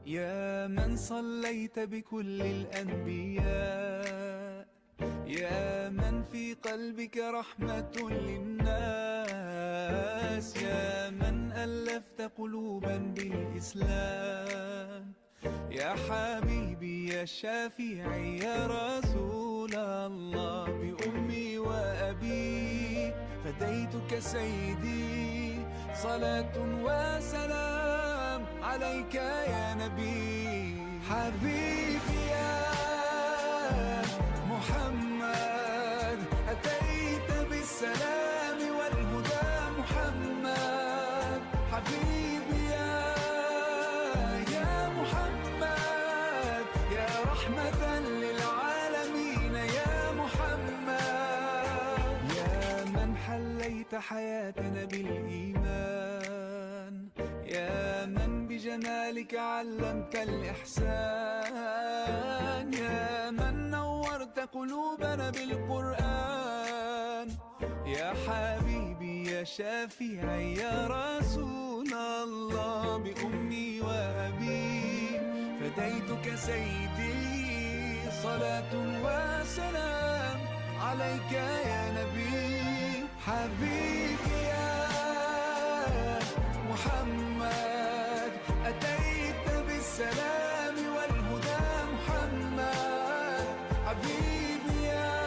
يا من صليت بكل الأنبياء، يا من في قلبك رحمة للناس، يا من ألفت قلوبا بالإسلام، يا حبيبي يا شافعي يا رسول الله، بأمي وأبي فديتك سيدي، صلاة وسلام عليك يا نبي. حبيبي يا محمد أتيت بالسلام والهدى محمد، حبيبي يا محمد يا رحمة للعالمين يا محمد، يا من حليت حياتنا بالإيمان، يا من بجمالك علمت الإحسان، يا من نورت قلوبنا بالقرآن، يا حبيبي يا شافعي يا رسول الله، بأمي وأبي فديتك سيدي، صلاة وسلام عليك يا نبي. حبيبي يا محمد أتيت بالسلام والهدى محمد، حبيبي يا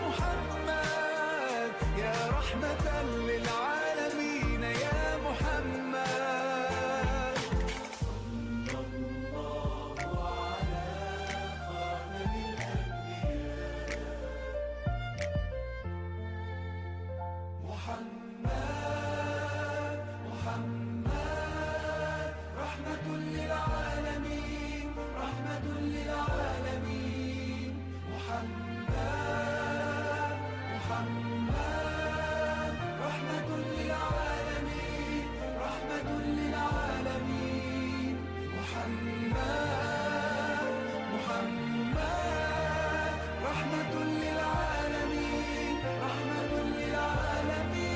محمد يا رحمة للعالمين يا محمد. صلى الله على خاتم الأنبياء محمد، محمد رحمة للعالمين، رحمة للعالمين، محمد، محمد رحمة للعالمين، رحمة للعالمين، محمد، محمد رحمة للعالمين، رحمة للعالمين.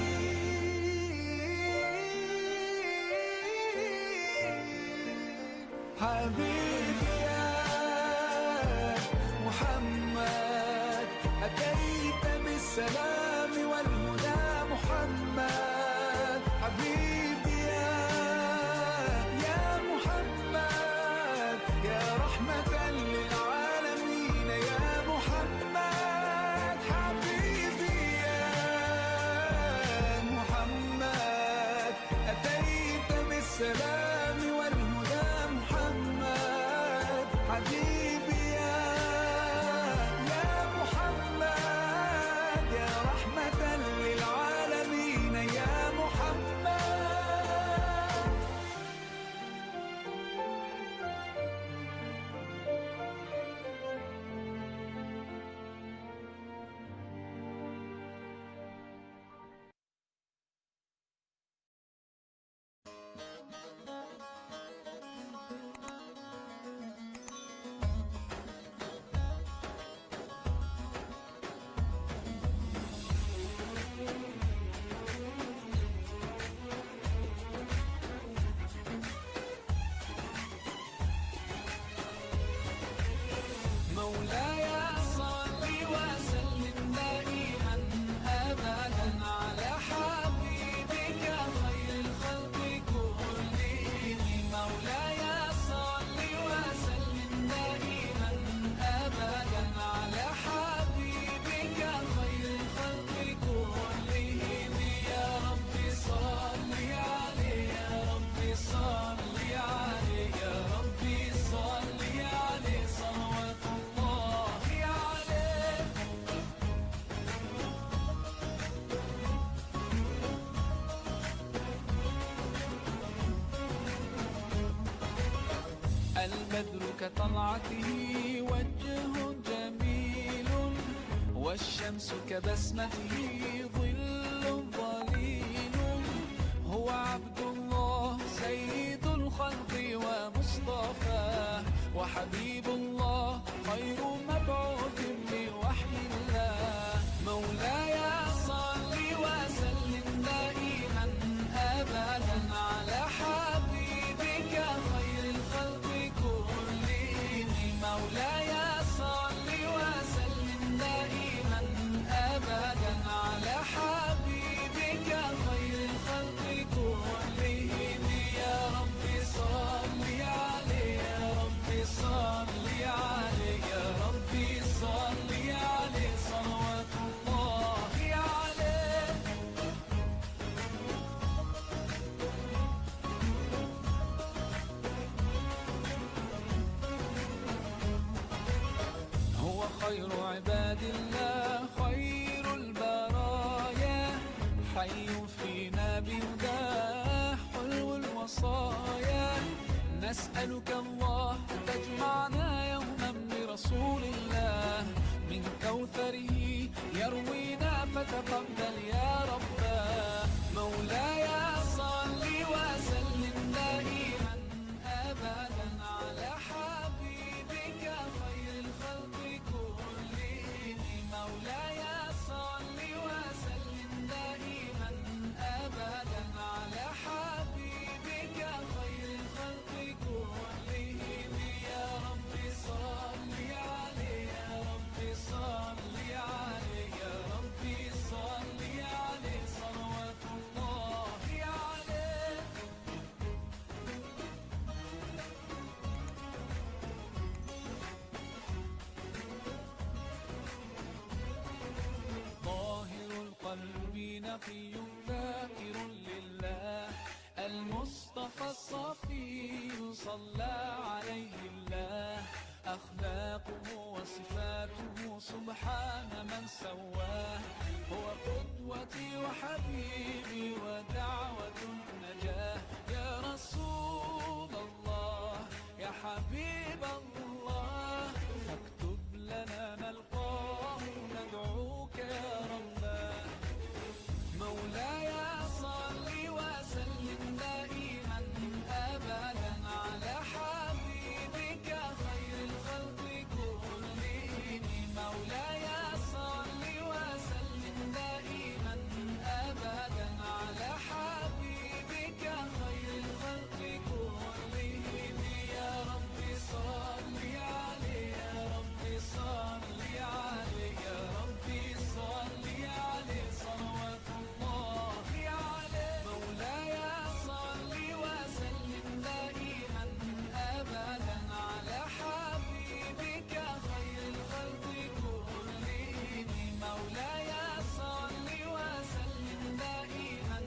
حبيبي يا محمد أتيت بالسلام والهدى محمد، حبيبي يا محمد يا رحمة للعالمين يا محمد، حبيبي يا محمد أتيت بالسلام والهدى محمد، حبيبي يا محمد يا رحمة للعالمين يا محمد. مولاي صل وسلم دائما أبدا على حبيبك خير الخلق كلهم، مولاي صل وسلم دائما أبدا على حبيبك خير الخلق كلهم، يا رب صل عليه يا رب صل عليه يا رب صل عليه صلوات الله عليه. البدر كطلعته وجه جميل، والشمس كبسمته ظل ظليل، هو عبد الله سيد الخلق ومصطفاه، وحبيب الله خير مبعوث بوحي الله، مولاي صل وسلم دائما أبدا على حبيبك خير نسألك الله أن تجمعنا يوما برسول الله من كوثره يروينا فتقبل يا رباه. مولاي صل وسلم دائما أبدا على حبيبك خير الخلق كلهم. مولاي صل وسلم دائما أبدا على حبيبك خير الخلق كلهم. يا رب صل عليه، يا رب صل عليه، يا رب صل عليه صلوات الله عليه. طاهر القلب نقي ذاكر لله، المصطفى الصفي صلى عليه الله. أخلاقه وصفاته سبحان من سواه، هو قدوتي وحبيبي ودعوة النجاة. يا رسول الله يا حبيب الله، فاكتب لنا نلقاه ندعوك يا رباه. مولاي صل وسلم دائما أبدا على حبيبك خير الخلق كلهم. مولاي صل وسلم دائما أبدا على حبيبك خير الخلق كلهم. يا رب صل عليه، يا رب صل عليه، يا رب صل عليه صلوات الله عليه. مولاي صل وسلم دائما أبدا على حبيبك خير الخلق كلهم. مولاي صل وسلم دائما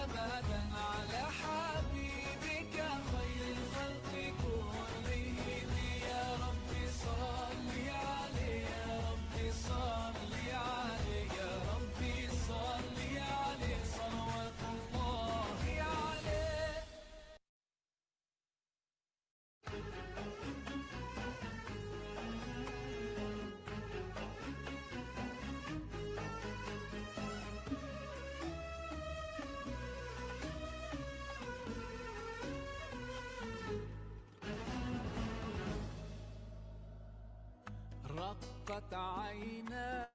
أبدا على حبيبك خير الخلق كلهم. يا رب صل عليه، يا رب صل عليه، يا رب صل عليه صلوات الله عليه. رقت عينا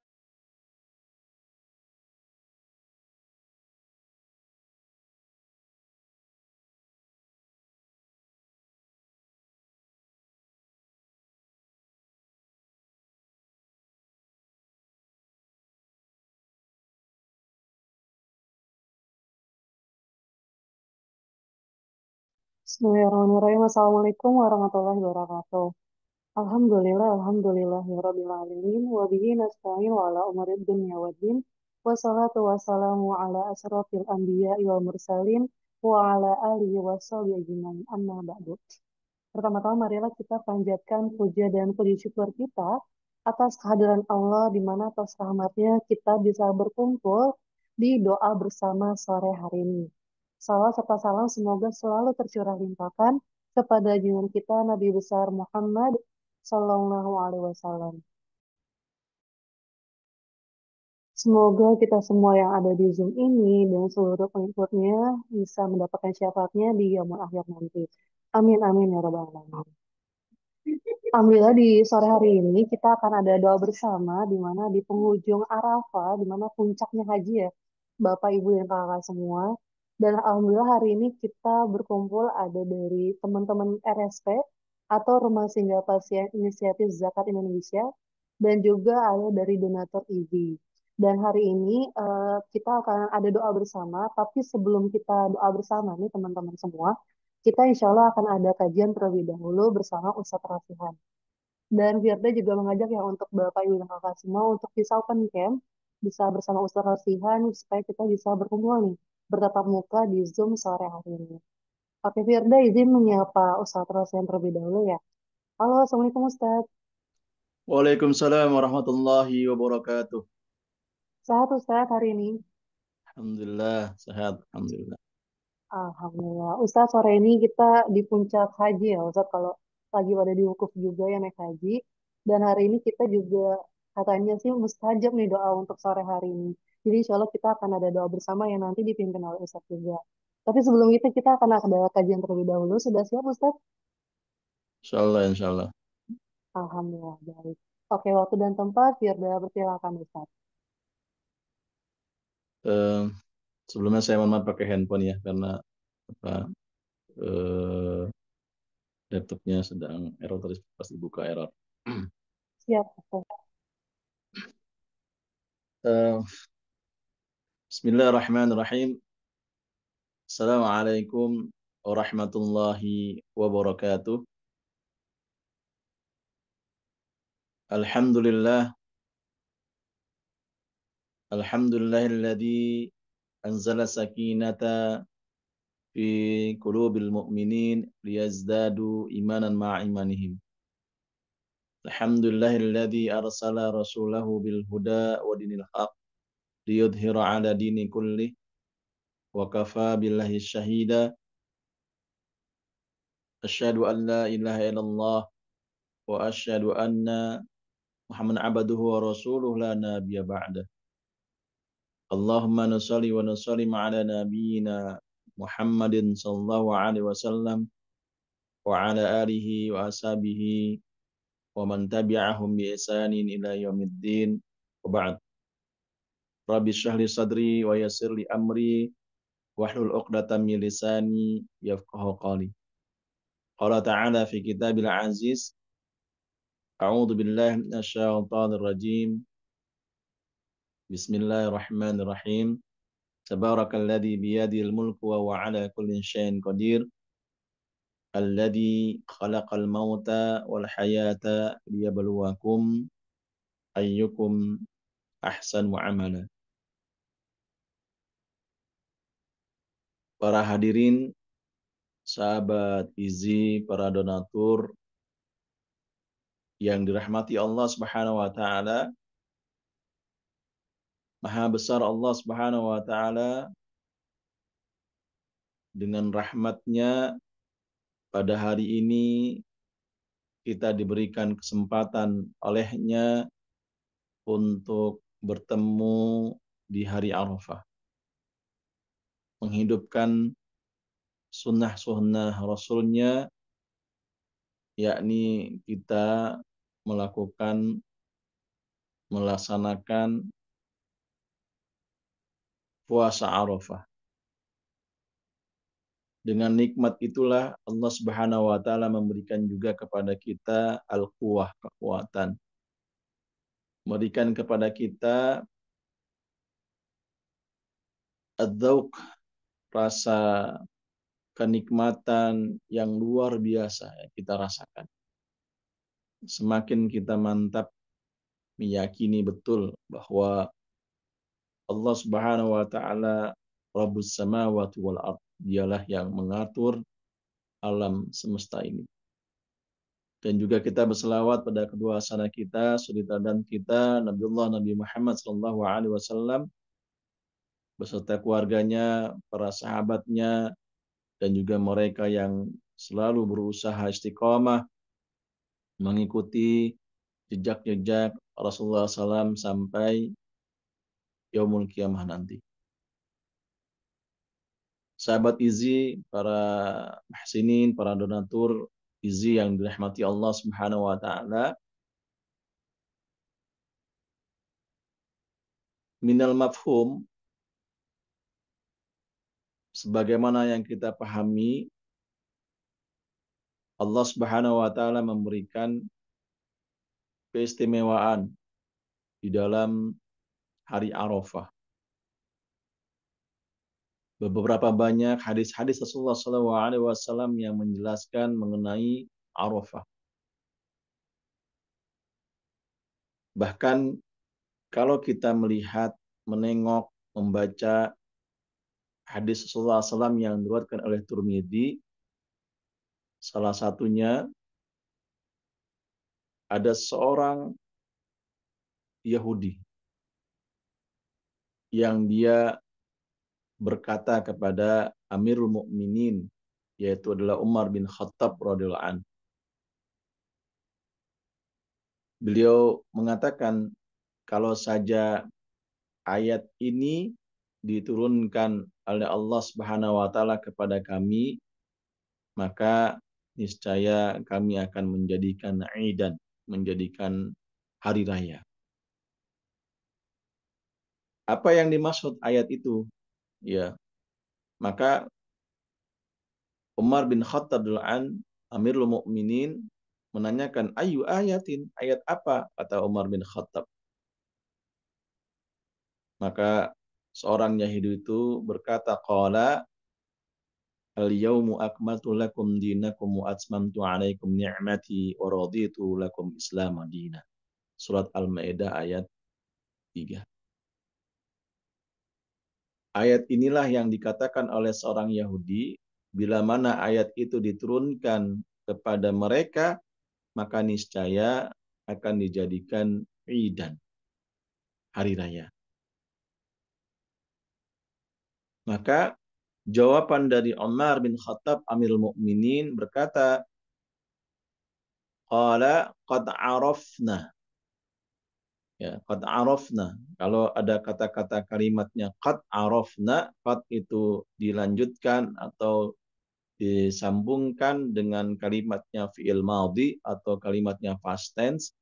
Bismillahirrahmanirrahim. Assalamualaikum warahmatullahi wabarakatuh. Alhamdulillah, alhamdulillahirabbil alamin. Wa bihi nasta'in wa ala umuri dunya waddin. Wassalatu wassalamu ala asrofil anbiya'i wal mursalin wa ala alihi washabihi ajmain. Amma ba'du. Pertama-tama marilah kita panjatkan puja dan puji syukur kita atas kehadiran Allah di mana atas rahmatnya kita bisa berkumpul di doa bersama sore hari ini. Salawat serta salam semoga selalu tercurah limpahkan kepada junjungan kita Nabi besar Muhammad Sallallahu Alaihi Wasallam. Semoga kita semua yang ada di Zoom ini dan seluruh pengikutnya bisa mendapatkan syafaatnya di yaumul akhir nanti. Amin amin ya rabbal alamin. Alhamdulillah di sore hari ini kita akan ada doa bersama di mana di penghujung Arafah, di mana puncaknya haji ya, Bapak Ibu dan kakak semua. Dan Alhamdulillah hari ini kita berkumpul ada dari teman-teman RSP atau Rumah Singgah Pasien Inisiatif Zakat Indonesia dan juga ada dari donatur IZI. Dan hari ini kita akan ada doa bersama, tapi sebelum kita doa bersama nih teman-teman semua, kita insya Allah akan ada kajian terlebih dahulu bersama Ustadz Rafihan. Dan Firda juga mengajak ya untuk Bapak Ibu dan Kakak semua untuk bisa open camp, bisa bersama Ustadz Rafihan supaya kita bisa berkumpul nih, bertatap muka di Zoom sore hari ini. Oke Firda, izin menyapa Ustadz Rafihan terlebih dahulu ya. Halo, Assalamualaikum Ustadz. Waalaikumsalam warahmatullahi wabarakatuh. Sehat Ustadz hari ini? Alhamdulillah, sehat. Alhamdulillah. Alhamdulillah. Ustaz, sore ini kita di puncak haji ya, Ustaz. Kalau lagi pada di wukuf juga yang naik haji. Dan hari ini kita juga katanya sih mustajab nih doa untuk sore hari ini. Jadi insya Allah kita akan ada doa bersama yang nanti dipimpin oleh Ustaz juga. Tapi sebelum itu kita akan ada kajian terlebih dahulu. Sudah siap, Ustaz? Insyaallah, insyaallah. Alhamdulillah, baik. Oke, waktu dan tempat biar bersilakan, Ustaz. Eh, Sebelumnya saya mohon maaf pakai handphone ya karena apa eh, laptopnya sedang error terus pas dibuka error. Siap, Ustaz. Eh, Bismillahirrahmanirrahim. Assalamualaikum warahmatullahi wabarakatuh. Alhamdulillah, alhamdulillahilladzi anzala sakinata fi qulubil mu'minin liyazdadu imanan ma'a imanihim. Alhamdulillahilladzi arsala rasulahu bil huda wa dinil haq liyudhhira 'ala dini kullih wa kafa billahi syahida. Asyhadu an la ilaha illallah wa asyhadu anna Muhammadan abduhu wa rasuluhu la nabiyya ba'da. Allahumma nusalli wa nusallim ala nabiyyina Muhammadin sallallahu alaihi wasallam wa ala alihi wa ashabihi wa man tabi'ahum bi ihsanin ila yaumiddin. Wa ba'd. Rabbi shrah li sadri wa yassir li amri wahlul 'uqdatam min lisani yafqahu qawli. Qala ta'ala fi kitabil aziz. A'udzu billahi minasy syaithanir rajim. Bismillahirrahmanirrahim. Tabarakalladzi biyadihil mulku wa huwa ala kulli syai'in qadir. Alladzi khalaqal mauta wal hayata liyabluwakum ayyukum ahsanu amala. Para hadirin, sahabat Izi, para donatur yang dirahmati Allah Subhanahu wa taala. Maha besar Allah Subhanahu wa taala dengan rahmatnya pada hari ini kita diberikan kesempatan olehnya untuk bertemu di hari Arafah. Menghidupkan sunnah-sunnah Rasulnya, yakni kita melaksanakan puasa Arafah. Dengan nikmat itulah Allah Subhanahu wa taala memberikan juga kepada kita al-quwah, kekuatan. Memberikan kepada kita ad-dzauq, rasa kenikmatan yang luar biasa yang kita rasakan. Semakin kita mantap meyakini betul bahwa Allah Subhanahu wa taala Rabbus samawati wal ard, dialah yang mengatur alam semesta ini. Dan juga kita berselawat pada kedua sana kita, suri teladan kita, Nabi Muhammad sallallahu alaihi wasallam beserta keluarganya, para sahabatnya, dan juga mereka yang selalu berusaha istiqamah mengikuti jejak-jejak Rasulullah SAW sampai yaumul kiamah nanti. Sahabat Izi, para muhsinin, para donatur Izi yang dirahmati Allah Subhanahu wa taala, minal mafhum, sebagaimana yang kita pahami, Allah Subhanahu wa taala memberikan keistimewaan di dalam hari Arafah. Beberapa banyak hadis-hadis Rasulullah SAW yang menjelaskan mengenai Arafah. Bahkan kalau kita melihat, menengok, membaca hadis Rasulullah SAW yang diriwayatkan oleh Tirmidzi, salah satunya ada seorang Yahudi yang dia berkata kepada Amirul Mukminin, yaitu adalah Umar bin Khattab radhiyallahu an. Beliau mengatakan, kalau saja ayat ini diturunkan oleh Allah Subhanahu wa taala kepada kami, maka niscaya kami akan menjadikan Aidan, menjadikan hari raya. Apa yang dimaksud ayat itu? Ya, maka Umar bin Khattab an Amirul Mukminin menanyakan, ayu ayatin, ayat apa? Kata Umar bin Khattab. Maka seorang Yahudi itu berkata, qala al-yawmu akmaltu lakum dinakum wa atmamtu alaikum ni'mati wa raditu lakum Islam madina. Surat Al-Maidah ayat 3. Ayat inilah yang dikatakan oleh seorang Yahudi, bila mana ayat itu diturunkan kepada mereka, maka niscaya akan dijadikan Idan, hari raya. Maka jawaban dari Umar bin Khattab Amirul Mukminin berkata, qala qad arafna. Ya, qad arafna. Kalau ada kata-kata kalimatnya qad arafna, qad itu dilanjutkan atau disambungkan dengan kalimatnya fi'il madhi atau kalimatnya past tense,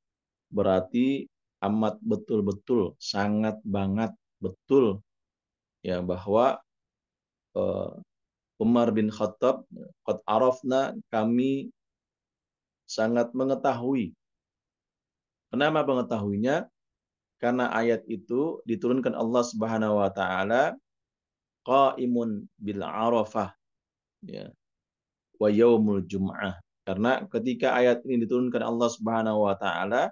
berarti amat betul-betul, sangat banget betul, ya, bahwa Umar bin Khattab, qad arafna, kami sangat mengetahui. Kenapa mengetahuinya? Karena ayat itu diturunkan Allah Subhanahu wa taala qaimun bil arafah, ya, wa yaumul jum'ah. Karena ketika ayat ini diturunkan Allah Subhanahu wa taala,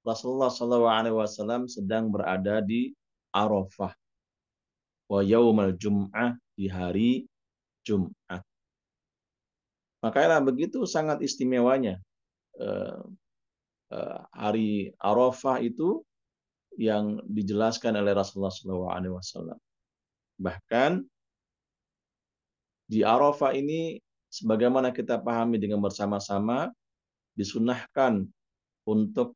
Rasulullah SAW sedang berada di Arafah, wa yaumul jum'ah, di hari Jumat. Makanya begitu sangat istimewanya hari Arafah itu yang dijelaskan oleh Rasulullah SAW. Bahkan di Arafah ini, sebagaimana kita pahami dengan bersama-sama, disunahkan untuk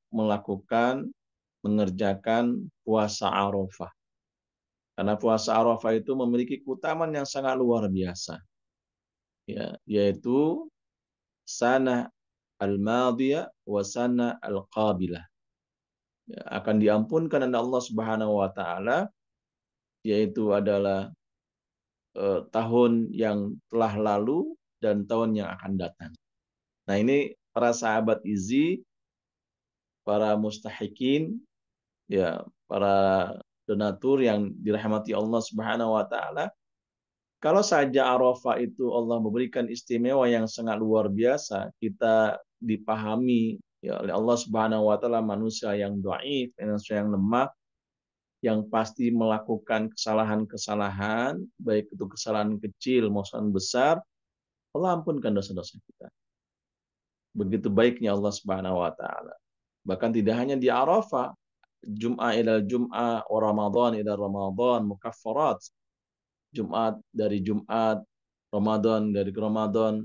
mengerjakan puasa Arafah. Karena puasa Arafah itu memiliki keutamaan yang sangat luar biasa, ya, yaitu sana al-madiyah wa sana al-qabilah. Ya, akan diampunkan oleh Allah Subhanahu wa taala, yaitu adalah tahun yang telah lalu dan tahun yang akan datang. Nah, ini para sahabat Izi, para mustahikin, ya, para donatur yang dirahmati Allah Subhanahu wa taala, kalau saja Arafah itu Allah memberikan istimewa yang sangat luar biasa, kita dipahami, ya, oleh Allah Subhanahu wa taala manusia yang dhaif, manusia yang lemah, yang pasti melakukan kesalahan-kesalahan, baik itu kesalahan kecil maupun besar, Allah ampunkan dosa-dosa kita. Begitu baiknya Allah Subhanahu wa taala. Bahkan tidak hanya di Arafah, Jum'ah ila Jum'ah wa Ramadan ila Ramadan mukaffarat. Jumat dari Jumat, Ramadan dari Ramadan,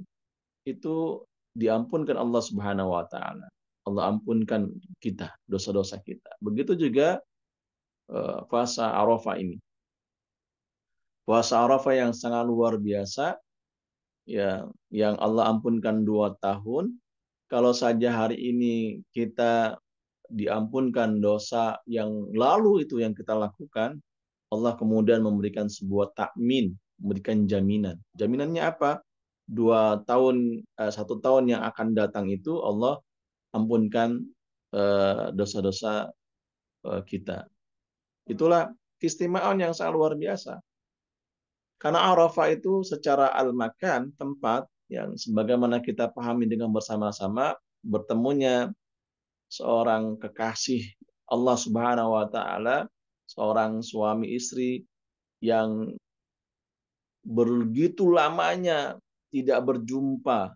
itu diampunkan Allah Subhanahu wa taala. Allah ampunkan kita, dosa-dosa kita. Begitu juga puasa Arafah ini. Puasa Arafah yang sangat luar biasa, ya, yang Allah ampunkan 2 tahun. Kalau saja hari ini kita diampunkan dosa yang lalu itu yang kita lakukan, Allah kemudian memberikan sebuah takmin, memberikan jaminan. Jaminannya apa? 1 tahun yang akan datang itu Allah ampunkan dosa-dosa kita. Itulah keistimewaan yang sangat luar biasa. Karena Arafah itu secara al-makan, tempat yang sebagaimana kita pahami dengan bersama-sama, bertemunya seorang kekasih Allah Subhanahu wa taala, seorang suami istri yang begitu lamanya tidak berjumpa,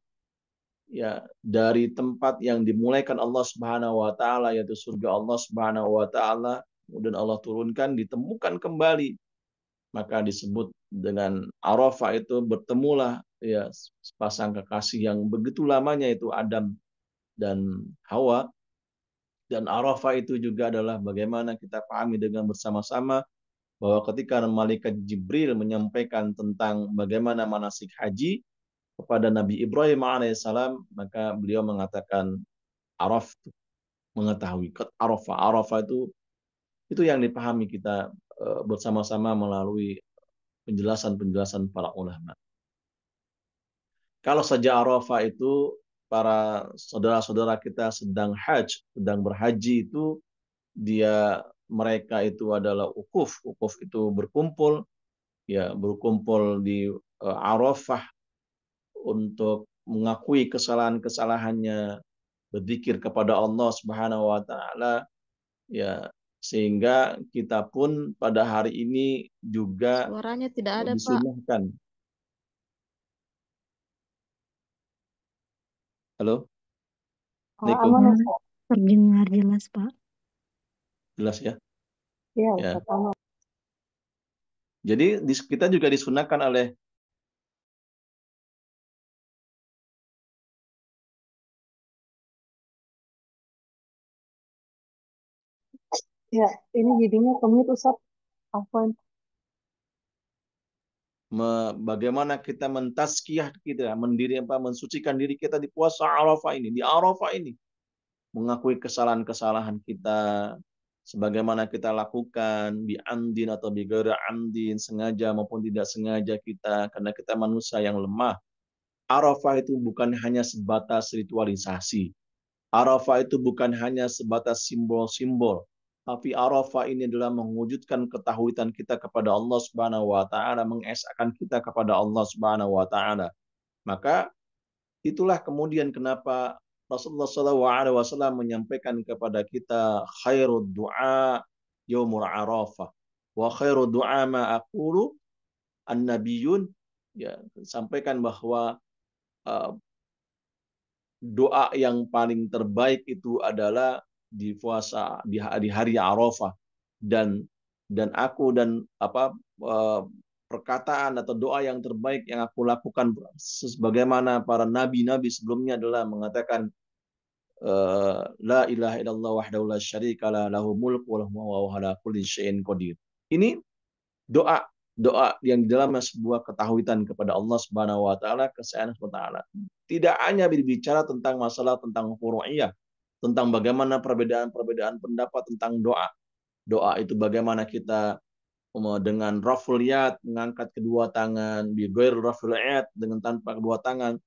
ya, dari tempat yang dimulaikan Allah Subhanahu wa taala, yaitu surga Allah Subhanahu wa taala, kemudian Allah turunkan, ditemukan kembali maka disebut dengan Arafah. Itu bertemulah ya sepasang kekasih yang begitu lamanya, itu Adam dan Hawa. Dan Arafah itu juga adalah bagaimana kita pahami dengan bersama-sama bahwa ketika malaikat Jibril menyampaikan tentang bagaimana manasik haji kepada Nabi Ibrahim alaihissalam, maka beliau mengatakan Araf, mengetahui. Arafah, Arafah itu yang dipahami kita bersama-sama melalui penjelasan-penjelasan para ulama. Kalau saja Arafah itu para saudara-saudara kita sedang berhaji, itu mereka itu adalah ukuf. Ukuf itu berkumpul di Arafah untuk mengakui kesalahan-kesalahannya, berzikir kepada Allah Subhanahu wa taala, ya, sehingga kita pun pada hari ini juga Suaranya tidak ada, Pak. disunahkan. Halo? Aman, Ustaz. Terdengar jelas, Pak. Jelas ya? Iya, Ya. Ustaz, aman. Jadi kita juga disunahkan oleh Ya, ini jadinya kemit, Ustaz. Afwan. bagaimana kita mentazkiyah kita, mensucikan diri kita di puasa Arafah ini, di Arafah ini, mengakui kesalahan-kesalahan kita sebagaimana kita lakukan bi andin atau bi ghairi andin, sengaja maupun tidak sengaja kita, karena kita manusia yang lemah. Arafah itu bukan hanya sebatas ritualisasi. Arafah itu bukan hanya sebatas simbol-simbol, tapi Arafah ini adalah mewujudkan ketahuitan kita kepada Allah Subhanahu wa taala, mengesahkan kita kepada Allah Subhanahu wa taala. Maka itulah kemudian kenapa Rasulullah SAW menyampaikan kepada kita khairud du'a yaumul arafah wa khairud du'a ma aqulu an-nabiyun, ya, sampaikan bahwa doa yang paling terbaik itu adalah di puasa di hari Arafah, dan perkataan atau doa yang terbaik yang aku lakukan sebagaimana para nabi-nabi sebelumnya adalah mengatakan la ilaha illallah wahdahu la syarika la lahu mulku wa lahu ala kulli syai'in qadir. Ini doa yang di dalamnya sebuah ketahuitan kepada Allah Subhanahu wa taala, kesayangan wa taala. Tidak hanya berbicara tentang masalah tentang furu'iyah, tentang bagaimana perbedaan-perbedaan pendapat tentang doa. Doa itu bagaimana kita dengan raful yad, mengangkat kedua tangan, bi ghair raful yad, dengan tanpa kedua tangan.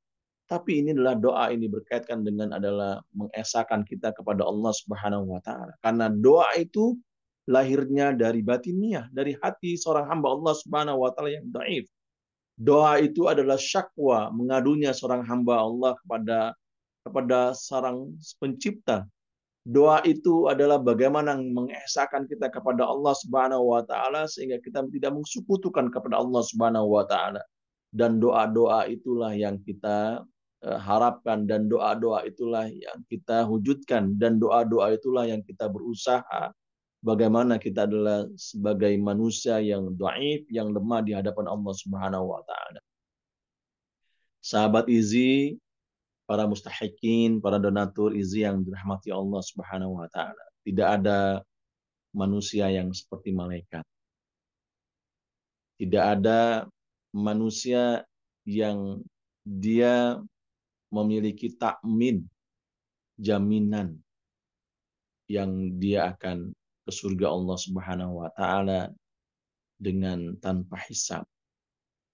Tapi ini adalah doa ini berkaitan dengan adalah mengesahkan kita kepada Allah Subhanahu wa taala. Karena doa itu lahirnya dari batiniah, dari hati seorang hamba Allah Subhanahu wa taala yang dhaif. Doa itu adalah syakwa, mengadunya seorang hamba Allah kepada sarang pencipta. Doa itu adalah bagaimana mengesahkan kita kepada Allah Subhanahu wa taala sehingga kita tidak mensekutukan kepada Allah Subhanahu wa taala. Dan doa-doa itulah yang kita harapkan, dan doa-doa itulah yang kita wujudkan, dan doa-doa itulah yang kita berusaha bagaimana kita adalah sebagai manusia yang dhaif, yang lemah di hadapan Allah Subhanahu wa taala. Sahabat Izi, para mustahikin, para donatur Izi yang dirahmati Allah Subhanahu wa taala. Tidak ada manusia yang seperti malaikat. Tidak ada manusia yang dia memiliki takmin, jaminan yang dia akan ke surga Allah Subhanahu wa taala dengan tanpa hisab,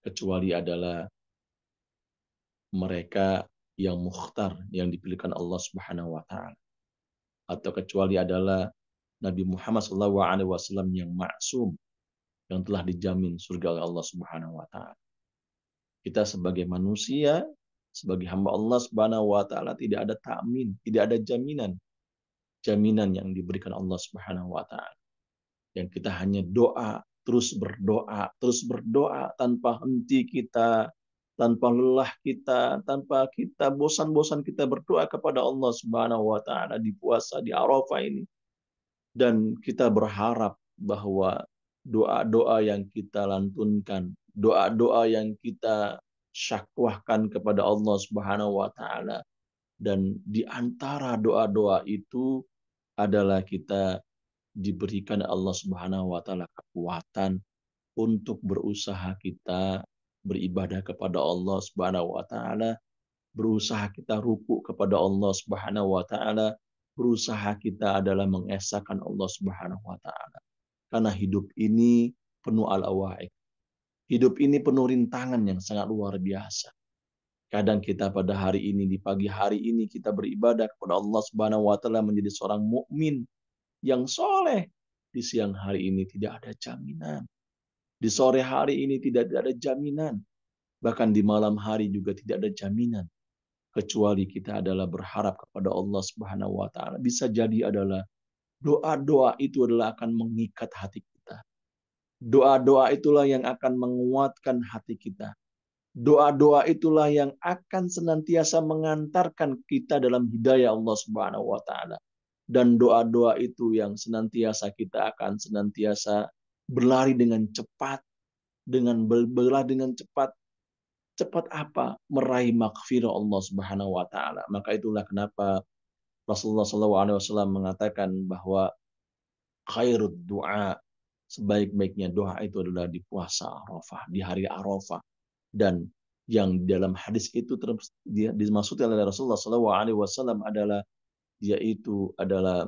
kecuali adalah mereka yang mukhtar, yang dipilihkan Allah Subhanahu wa taala, atau kecuali adalah Nabi Muhammad SAW yang maksum, yang telah dijamin surga oleh Allah Subhanahu wa taala. Kita sebagai manusia, sebagai hamba Allah Subhanahu wa taala tidak ada takmin, tidak ada jaminan yang diberikan Allah Subhanahu wa taala. Yang kita hanya terus berdoa tanpa henti kita, tanpa lelah kita, tanpa kita bosan-bosan kita berdoa kepada Allah Subhanahu wa taala di puasa di Arafah ini. Dan kita berharap bahwa doa-doa yang kita lantunkan, doa-doa yang kita syakwahkan kepada Allah Subhanahu wa taala, dan di antara doa-doa itu adalah kita diberikan Allah Subhanahu wa taala kekuatan untuk berusaha kita beribadah kepada Allah Subhanahu wa taala, berusaha kita ruku kepada Allah Subhanahu wa taala, berusaha kita adalah mengesahkan Allah Subhanahu wa taala. Karena hidup ini penuh al-awa'iq. Hidup ini penuh rintangan yang sangat luar biasa. Kadang kita pada hari ini, di pagi hari ini kita beribadah kepada Allah Subhanahu wa taala menjadi seorang mukmin yang soleh. Di siang hari ini tidak ada jaminan. Di sore hari ini tidak ada jaminan. Bahkan di malam hari juga tidak ada jaminan. Kecuali kita adalah berharap kepada Allah Subhanahu wa taala. Bisa jadi adalah doa-doa itu adalah akan mengikat hati kita. Doa-doa itulah yang akan menguatkan hati kita. Doa-doa itulah yang akan senantiasa mengantarkan kita dalam hidayah Allah Subhanahu wa taala. Dan doa-doa itu yang senantiasa kita akan senantiasa berlari dengan cepat, berlari dengan cepat. Cepat apa? Meraih maghfirah Allah Subhanahu wa taala. Maka itulah kenapa Rasulullah SAW mengatakan bahwa khairud doa, sebaik-baiknya doa itu adalah di puasa Arafah, di hari Arafah. Dan yang dalam hadis itu dimaksudkan oleh Rasulullah SAW adalah yaitu adalah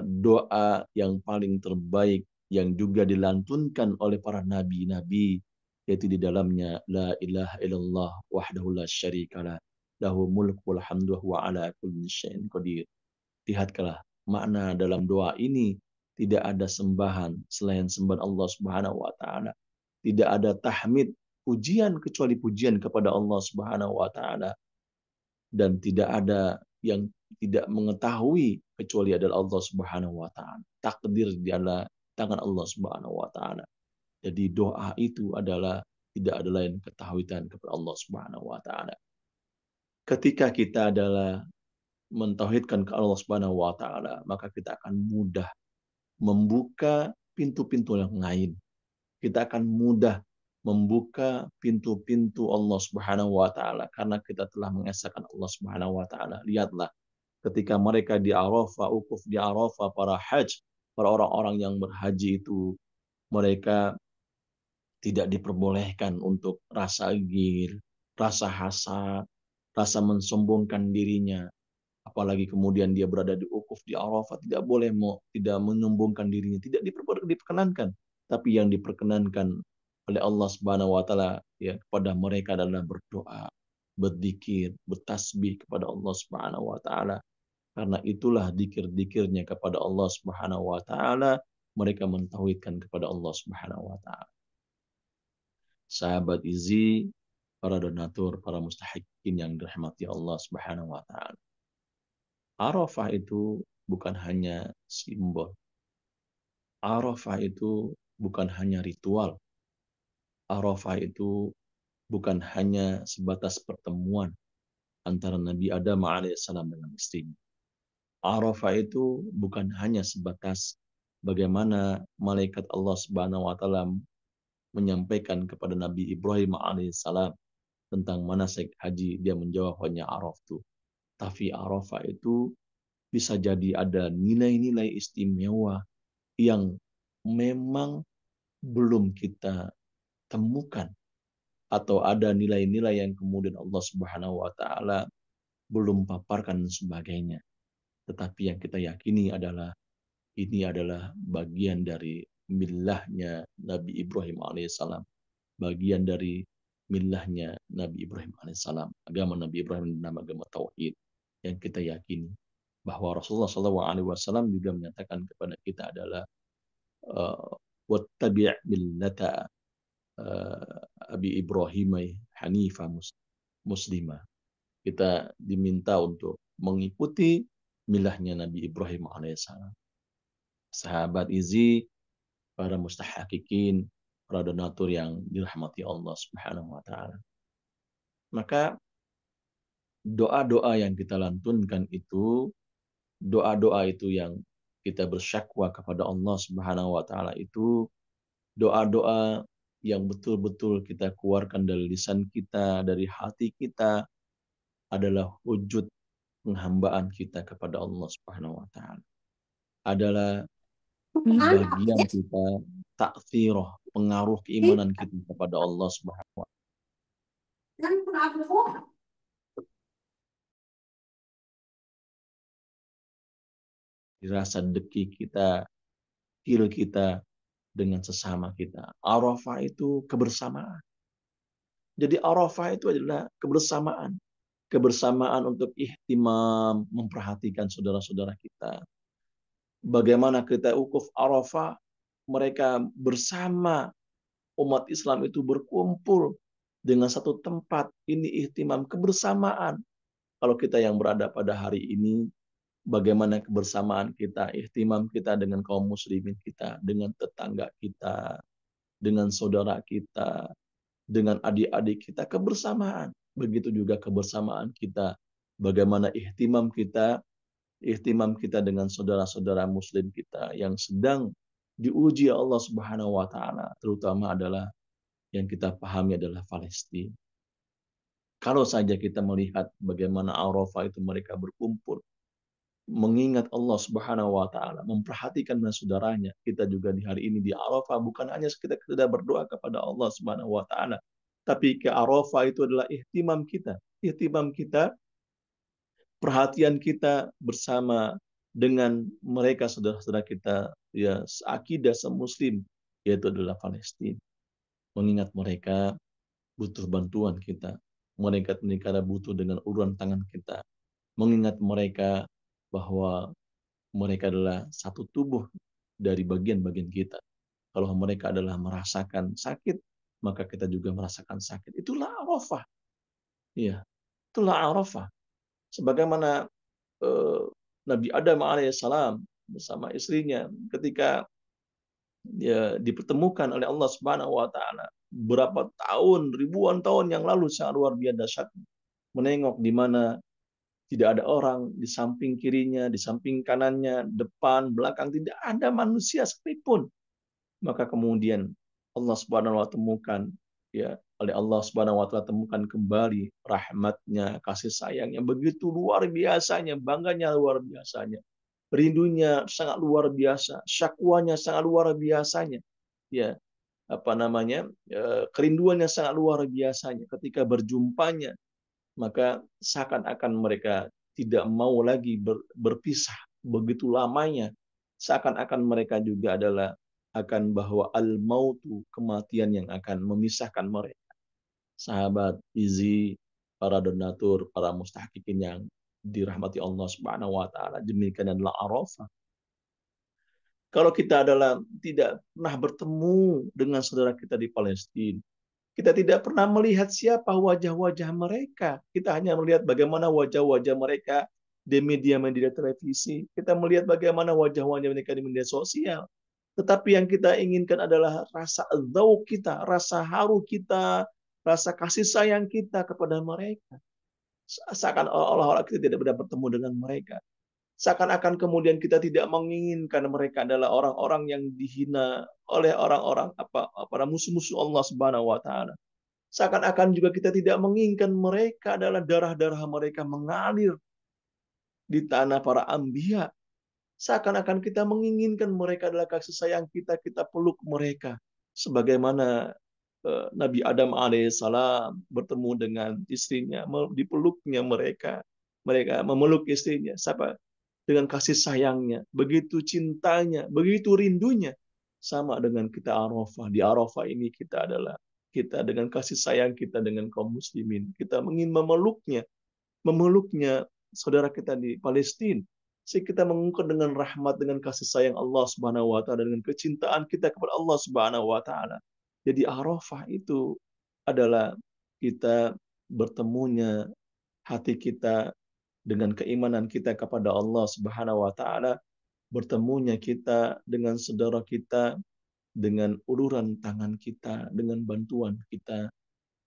doa yang paling terbaik yang juga dilantunkan oleh para nabi-nabi, yaitu di dalamnya la ilaha illallah wahdahu la syarikalah lahu mulku wal hamdu wa ala kulli syai'in qadir. Lihatlah makna dalam doa ini, tidak ada sembahan selain sembahan Allah Subhanahu wa taala. Tidak ada tahmid, pujian kecuali pujian kepada Allah Subhanahu wa taala, dan tidak ada yang tidak mengetahui kecuali adalah Allah Subhanahu wa taala. Takdir di adalah tangan Allah Subhanahu wa taala. Jadi doa itu adalah tidak ada lain ketahuian kepada Allah Subhanahu wa taala. Ketika kita adalah mentauhidkan ke Allah Subhanahu wa taala, maka kita akan mudah membuka pintu-pintu yang lain. Kita akan mudah membuka pintu-pintu Allah Subhanahu wa taala karena kita telah mengesahkan Allah Subhanahu wa taala. Lihatlah ketika mereka di Arafah, ukuf di Arafah, para haji, para orang-orang yang berhaji itu, mereka tidak diperbolehkan untuk rasa gil, rasa hasad, rasa mensombongkan dirinya. Apalagi kemudian dia berada di ukuf di Arafah, tidak boleh tidak menyombongkan dirinya, tidak diperkenankan. Tapi yang diperkenankan oleh Allah Subhanahu wa taala ya kepada mereka adalah berdoa, berzikir, bertasbih kepada Allah Subhanahu wa taala. Karena itulah zikir-zikirnya kepada Allah Subhanahu wa taala, mereka mentauhidkan kepada Allah Subhanahu wa taala. Sahabat Izi, para donatur, para mustahikin yang dirahmati Allah Subhanahu wa taala. Arafah itu bukan hanya simbol. Arafah itu bukan hanya ritual. Arafah itu bukan hanya sebatas pertemuan antara Nabi Adam alaihissalam dengan istrinya. Arafah itu bukan hanya sebatas bagaimana malaikat Allah Subhanahu wa taala menyampaikan kepada Nabi Ibrahim alaihissalam tentang manasik haji, dia menjawab hanya Arafah. Tapi Arafah itu bisa jadi ada nilai-nilai istimewa yang memang belum kita temukan, atau ada nilai-nilai yang kemudian Allah Subhanahu wa taala belum paparkan dan sebagainya. Tetapi yang kita yakini adalah ini adalah bagian dari millahnya Nabi Ibrahim alaihissalam, bagian dari millahnya Nabi Ibrahim alaihissalam, agama Nabi Ibrahim dan agama tauhid yang kita yakini. Bahwa Rasulullah SAW juga menyatakan kepada kita adalah wattabi' millata Abi Ibrahim Hanifah Muslimah. Kita diminta untuk mengikuti milahnya Nabi Ibrahim alaihissalam. Sahabat Izi, para mustahakikin, para donatur yang dirahmati Allah Subhanahu wa taala. Maka doa-doa yang kita lantunkan itu, doa-doa itu yang kita bersyakwa kepada Allah Subhanahu wa taala itu doa-doa yang betul-betul kita keluarkan dari lisan kita, dari hati kita adalah wujud penghambaan kita kepada Allah Subhanahu wa taala. Adalah bagian kita takfirah, pengaruh keimanan kita kepada Allah Subhanahu wa taala. Rasa deki kita, feel kita dengan sesama kita. Arafah itu kebersamaan. Jadi Arafah itu adalah kebersamaan. Kebersamaan untuk ihtimam, memperhatikan saudara-saudara kita. Bagaimana kita wukuf Arafah, mereka bersama umat Islam itu berkumpul dengan satu tempat. Ini ihtimam, kebersamaan. Kalau kita yang berada pada hari ini, bagaimana kebersamaan kita, ihtimam kita dengan kaum muslimin kita, dengan tetangga kita, dengan saudara kita, dengan adik-adik kita, kebersamaan. Begitu juga kebersamaan kita, bagaimana ihtimam kita dengan saudara-saudara muslim kita yang sedang diuji Allah Subhanahu wa taala, terutama adalah yang kita pahami adalah Palestina. Kalau saja kita melihat bagaimana Arafah itu mereka berkumpul, mengingat Allah Subhanahu wa taala, memperhatikan saudaranya. Kita juga di hari ini di Arafah bukan hanya kita berdoa kepada Allah Subhanahu wa taala, tapi ke Arafah itu adalah ihtimam kita. Ihtimam kita, perhatian kita bersama dengan mereka saudara-saudara kita ya seakidah semuslim, yaitu adalah Palestina. Mengingat mereka butuh bantuan kita. Mereka butuh dengan uluran tangan kita. Mengingat mereka bahwa mereka adalah satu tubuh dari bagian-bagian kita. Kalau mereka adalah merasakan sakit, maka kita juga merasakan sakit. Itulah Arafah. Iya, itulah Arafah. Sebagaimana Nabi Adam alaihissalam bersama istrinya ketika dia dipertemukan oleh Allah Subhanahu wa taala berapa tahun, ribuan tahun yang lalu, sangat luar biasa dahsyat, menengok di mana tidak ada orang di samping kirinya, di samping kanannya, depan, belakang, tidak ada manusia sekalipun. Maka kemudian Allah Subhanahu wa taala temukan, ya, oleh Allah Subhanahu wa taala temukan kembali rahmatnya, kasih sayangnya begitu luar biasanya, bangganya luar biasanya. Rindunya sangat luar biasa, syakwanya sangat luar biasanya. Ya, kerinduannya sangat luar biasanya ketika berjumpanya, maka seakan-akan mereka tidak mau lagi berpisah begitu lamanya. Seakan-akan mereka juga adalah akan bahwa al-mautu, kematian yang akan memisahkan mereka. Sahabat, Izi, para donatur, para mustahqiqin yang dirahmati Allah Subhanahu wa taala, demikian adalah Arafah. Kalau kita adalah tidak pernah bertemu dengan saudara kita di Palestina, kita tidak pernah melihat siapa wajah-wajah mereka. Kita hanya melihat bagaimana wajah-wajah mereka di media-media televisi. Kita melihat bagaimana wajah-wajah mereka di media sosial. Tetapi yang kita inginkan adalah rasa dzauq kita, rasa haru kita, rasa kasih sayang kita kepada mereka. Seakan olah-olah kita tidak pernah bertemu dengan mereka. Seakan-akan kemudian kita tidak menginginkan mereka adalah orang-orang yang dihina oleh orang-orang para musuh-musuh Allah Subhanahu wa taala. Seakan-akan juga kita tidak menginginkan mereka adalah darah-darah mereka mengalir di tanah para anbiya. Seakan-akan kita menginginkan mereka adalah kasih sayang kita, kita peluk mereka. Sebagaimana Nabi Adam alaihissalam bertemu dengan istrinya, dipeluknya mereka. Mereka memeluk istrinya. Siapa? Dengan kasih sayangnya, begitu cintanya, begitu rindunya. Sama dengan kita Arafah. Di Arafah ini kita dengan kasih sayang kita dengan kaum muslimin. Kita ingin memeluknya saudara kita di Palestina. Sehingga kita mengungkap dengan rahmat, dengan kasih sayang Allah Subhanahu wa taala, dengan kecintaan kita kepada Allah Subhanahu wa taala. Jadi Arafah itu adalah kita bertemunya hati kita dengan keimanan kita kepada Allah Subhanahu wa taala, bertemunya kita dengan saudara kita dengan uluran tangan kita, dengan bantuan kita,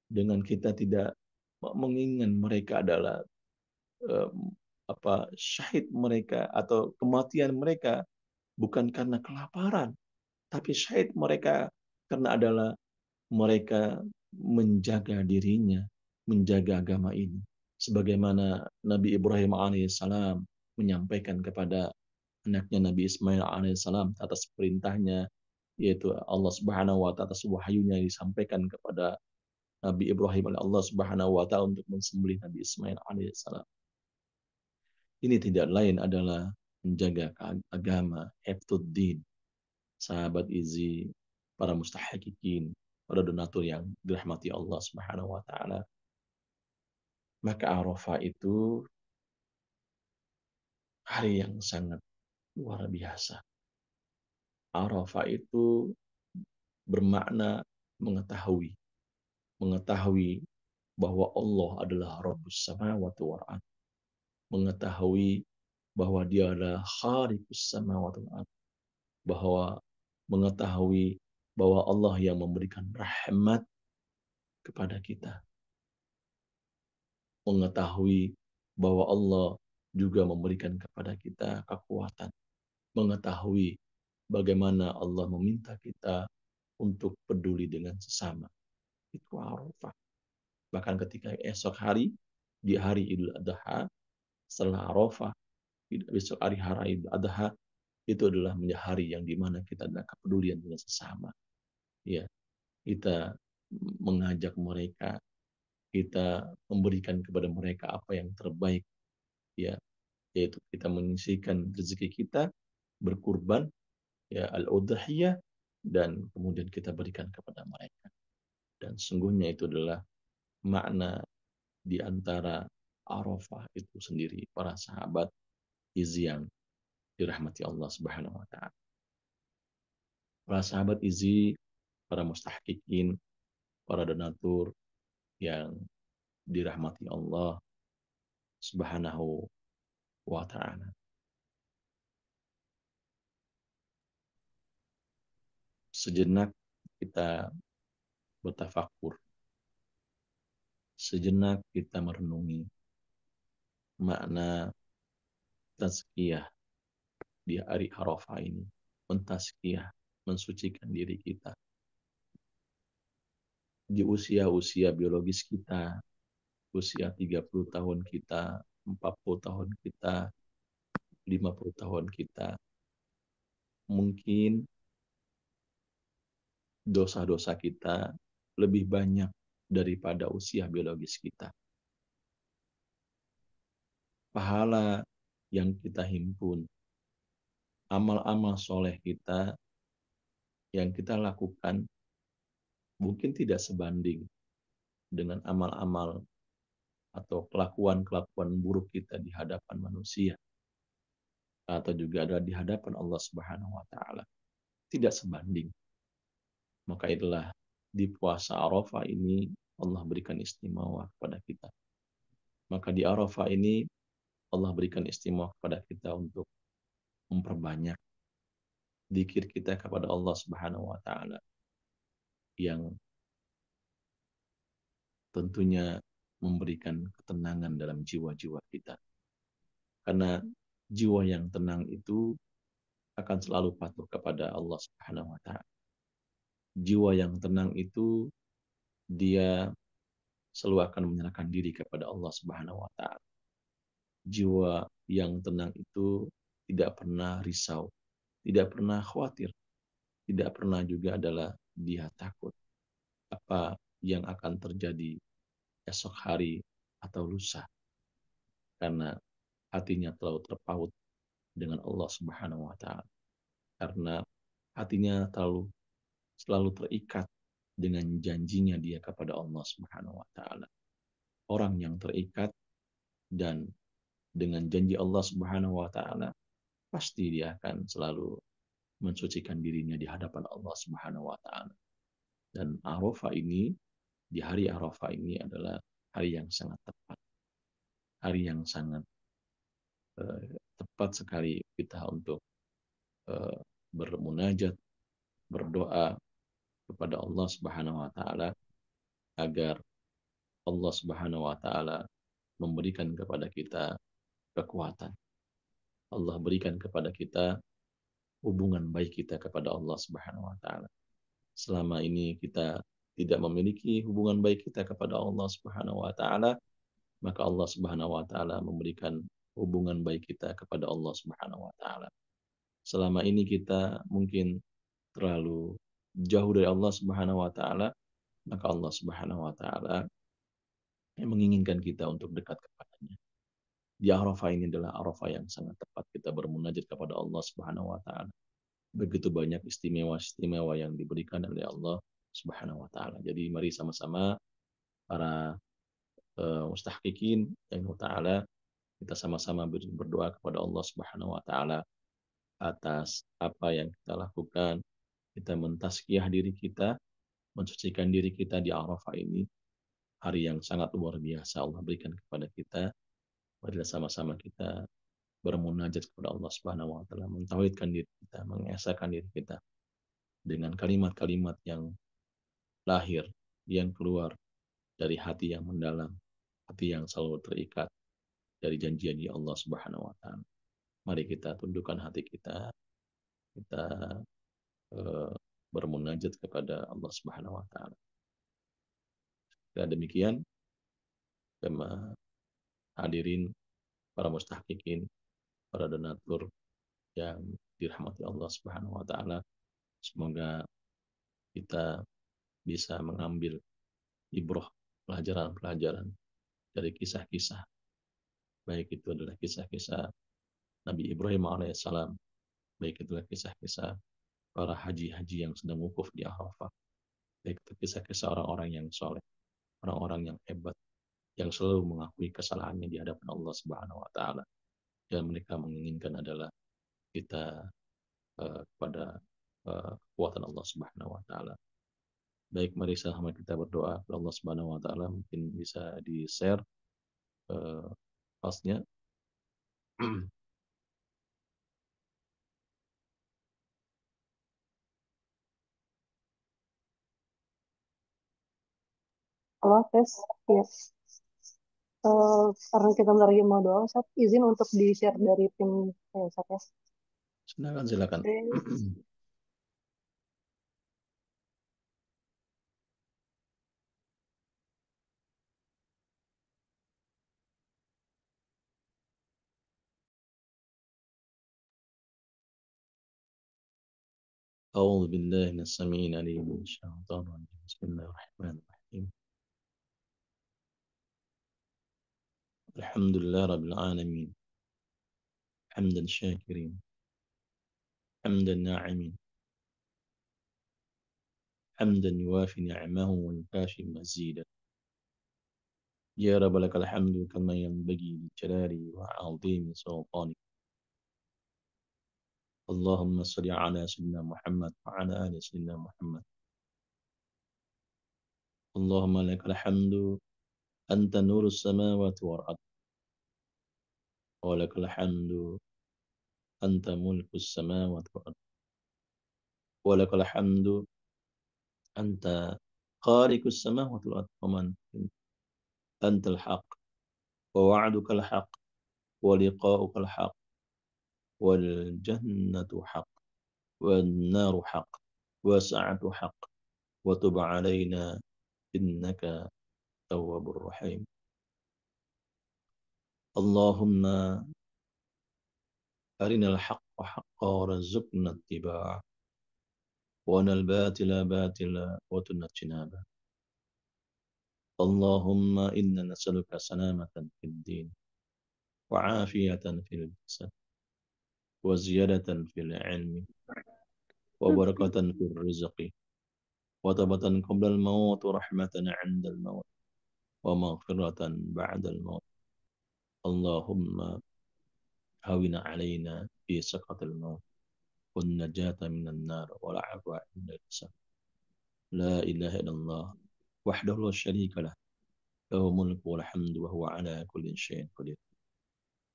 dengan kita tidak menginginkan mereka adalah syahid mereka atau kematian mereka bukan karena kelaparan, tapi syahid mereka Karena adalah mereka menjaga dirinya, menjaga agama ini. Sebagaimana Nabi Ibrahim alaihissalam menyampaikan kepada anaknya Nabi Ismail alaihissalam atas perintahnya, yaitu Allah Subhanahu wa taala atas wahyunya disampaikan kepada Nabi Ibrahim oleh Allah Subhanahu wa taala untuk mensembelih Nabi Ismail alaihissalam. Ini tidak lain adalah menjaga agama, hifdzuddin, sahabat Izzi, para mustahaqiqin, para donatur yang dirahmati Allah Subhanahu wa taala. Maka Arafah itu hari yang sangat luar biasa. Arafah itu bermakna mengetahui bahwa Allah adalah Rabbus samawati wal ardh, mengetahui bahwa Dia adalah Khaliqus samawati wal ardh, bahwa mengetahui bahwa Allah yang memberikan rahmat kepada kita, mengetahui bahwa Allah juga memberikan kepada kita kekuatan, mengetahui bagaimana Allah meminta kita untuk peduli dengan sesama. Itu Arafah. Bahkan ketika esok hari, di hari Idul Adha, setelah Arafah, besok hari Idul Adha, itu adalah menjadi hari yang dimana kita ada kepedulian dengan sesama. Ya, kita mengajak mereka, kita memberikan kepada mereka apa yang terbaik, ya, yaitu kita menyisihkan rezeki kita, berkurban, ya, al-udhiyah, dan kemudian kita berikan kepada mereka. Dan sungguhnya itu adalah makna di antara Arafah itu sendiri, para sahabat Izzi yang dirahmati Allah Subhanahu wa taala. Para sahabat Izzi, para mustahqiqin, para donatur yang dirahmati Allah Subhanahu wa taala. Sejenak kita bertafakur. Sejenak kita merenungi makna tazkiyah di hari Arafah ini. Mentazkiyah, mensucikan diri kita. Di usia-usia biologis kita, usia 30 tahun kita, 40 tahun kita, 50 tahun kita, mungkin dosa-dosa kita lebih banyak daripada usia biologis kita. Pahala yang kita himpun, amal-amal soleh kita yang kita lakukan mungkin tidak sebanding dengan amal-amal atau kelakuan-kelakuan buruk kita di hadapan manusia atau juga ada di hadapan Allah Subhanahu wa taala. Tidak sebanding. Maka itulah di puasa Arafah ini Allah berikan istimewa kepada kita. Maka di Arafah ini Allah berikan istimewa kepada kita untuk memperbanyak zikir kita kepada Allah Subhanahu wa taala yang tentunya memberikan ketenangan dalam jiwa-jiwa kita. Karena jiwa yang tenang itu akan selalu patuh kepada Allah Subhanahu wa taala. Jiwa yang tenang itu dia selalu akan menyerahkan diri kepada Allah Subhanahu wa taala. Jiwa yang tenang itu tidak pernah risau, tidak pernah khawatir, tidak pernah juga adalah dia takut apa yang akan terjadi esok hari atau lusa. Karena hatinya terlalu terpaut dengan Allah Subhanahu wa taala. Karena hatinya selalu terikat dengan janjinya dia kepada Allah Subhanahu wa taala. Orang yang terikat dan dengan janji Allah Subhanahu wa taala pasti dia akan selalu mensucikan dirinya di hadapan Allah Subhanahu wa taala. Dan Arafah ini, di hari Arafah ini adalah hari yang sangat tepat. Hari yang sangat tepat sekali kita untuk bermunajat, berdoa kepada Allah Subhanahu wa taala agar Allah Subhanahu wa taala memberikan kepada kita kekuatan. Allah berikan kepada kita hubungan baik kita kepada Allah Subhanahu wa taala. selama ini kita tidak memiliki hubungan baik kita kepada Allah Subhanahu wa taala, maka Allah Subhanahu wa taala memberikan hubungan baik kita kepada Allah Subhanahu wa taala. Selama ini kita mungkin terlalu jauh dari Allah Subhanahu wa taala, maka Allah Subhanahu wa taala yang menginginkan kita untuk dekat kepadanya. Di Arafah ini adalah Arafah yang sangat tepat kita bermunajat kepada Allah Subhanahu wa taala. Begitu banyak istimewa-istimewa yang diberikan oleh Allah Subhanahu wa taala. Jadi mari sama-sama para mustahqiqin yang taala kita sama-sama berdoa kepada Allah Subhanahu wa taala atas apa yang kita lakukan. Kita mentazkiyah diri kita, mensucikan diri kita di Arafah ini, hari yang sangat luar biasa Allah berikan kepada kita. Marilah sama-sama kita bermunajat kepada Allah Subhanahu wa taala, mentauhidkan diri kita, mengesahkan diri kita dengan kalimat-kalimat yang lahir, yang keluar dari hati yang mendalam, hati yang selalu terikat dari janji-janji Allah Subhanahu wa taala. Mari kita tundukkan hati kita, kita bermunajat kepada Allah Subhanahu wa taala. Dan demikian hadirin para mustahqiqin, para donatur yang dirahmati Allah Subhanahu wa taala. Semoga kita bisa mengambil ibrah, pelajaran-pelajaran dari kisah-kisah, baik itu adalah kisah-kisah Nabi Ibrahim alaihissalam, baik itu adalah kisah-kisah para haji-haji yang sedang wukuf di Arafah, baik itu kisah-kisah orang-orang yang soleh, orang-orang yang hebat, yang selalu mengakui kesalahannya di hadapan Allah Subhanahu wa taala, dan mereka menginginkan adalah kita kepada kekuatan Allah Subhanahu wa taala. Baik, mari sama kita berdoa kepada Allah Subhanahu wa taala. Mungkin bisa di-share hostnya. Halo, tes. Yes. Karena kita lagi mau doa, Ustaz, izin untuk di-share dari tim saya, Ustaz, ya. Silakan. أعوذ بالله من السميع العليم من الشيطان الرجيم بسم الله الرحمن الرحيم الحمد لله رب العالمين حمدا شاكرين حمدا ناعمين حمدا يوافي نعمه ويكافي مزيدا يا رب لك الحمد كما ينبغي لجلالي وعظيم سلطانك اللهم صل على سيدنا محمد وعلى آل سيدنا محمد اللهم لك الحمد أنت نور السماوات والأرض ولك الحمد أنت ملك السماوات والأرض ولك الحمد أنت خالق السماوات والأرض ومن أنت الحق ووعدك الحق ولقاؤك الحق والجنة حق والنار حق والساعة حق وتب علينا إنك تواب الرحيم اللهم أرنا الحق حقا وارزقنا اتباعه وأرنا الباطل باطلا وارزقنا اجتنابه اللهم إنا نسألك سلامة في الدين وعافية في الجسد وزيادة في العلم وبركة في الرزق وتوبة قبل الموت ورحمة عند الموت ومغفرة بعد الموت اللهم هون علينا في سقط الموت والنجاة من النار والعفو عند الحساب لا إله إلا الله وحده لا شريك له له الملك والحمد وهو على كل شيء قدير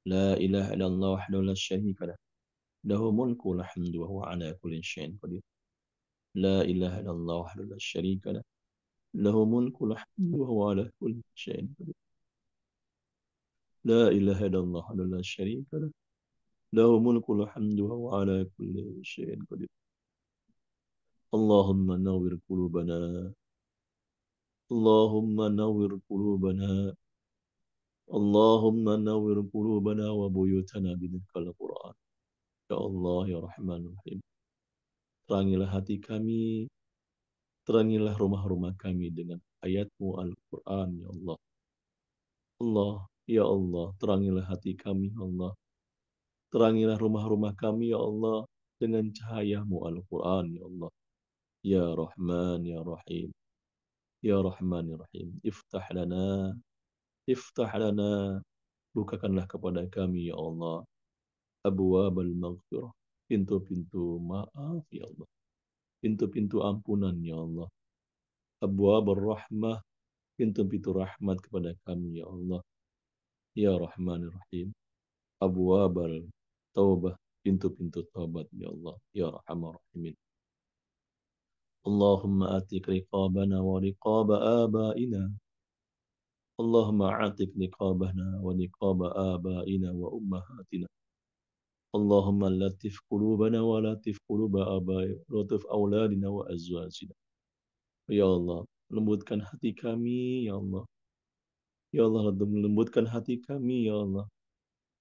لا إله إلا الله وحده لا شريك له له الملك والحمد وهو على كل شيء قدير لا إله إلا الله وحده لا شريك له له ملك الحمد وهو على كل شيء قدير لا إله إلا الله وحده لا شريك له له ملك الحمد وهو على كل شيء قدير Allahumma nawwir qulubana. Allahumma nawwir qulubana. Allahumma nawwir qulubana wa buyutana bidzikral Qur'an. Ya Allah, ya Rahman Rahim. Terangilah hati kami, terangilah rumah-rumah kami dengan ayat-Mu Al-Quran, ya Allah. Allah, ya Allah, terangilah hati kami, ya Allah. Terangilah rumah-rumah kami, ya Allah, dengan cahaya-Mu Al-Quran, ya Allah. Ya Rahman, ya Rahim. Ya Rahman, ya Rahim. Iftah lana, bukakanlah kepada kami, ya Allah. Abwabal maghfirah, pintu-pintu maaf, ya Allah. Pintu-pintu ampunan, ya Allah. Abwabur rahmah, pintu-pintu rahmat kepada kami, ya Allah. Ya Rahman, ya Rahim. Abwabal taubah, pintu-pintu taubat, ya Allah. Ya Rahman, Rahimin. Allahumma atik riqabana wa riqaba abaina. Allahumma atik riqabana wa riqaba abaina wa ummahatina. Allahumma latif qulubana wa latif quluba abaina, latif auladina wa azwajina. Ya Allah, lembutkan hati kami, ya Allah. Ya Allah, lembutkan hati kami, ya Allah.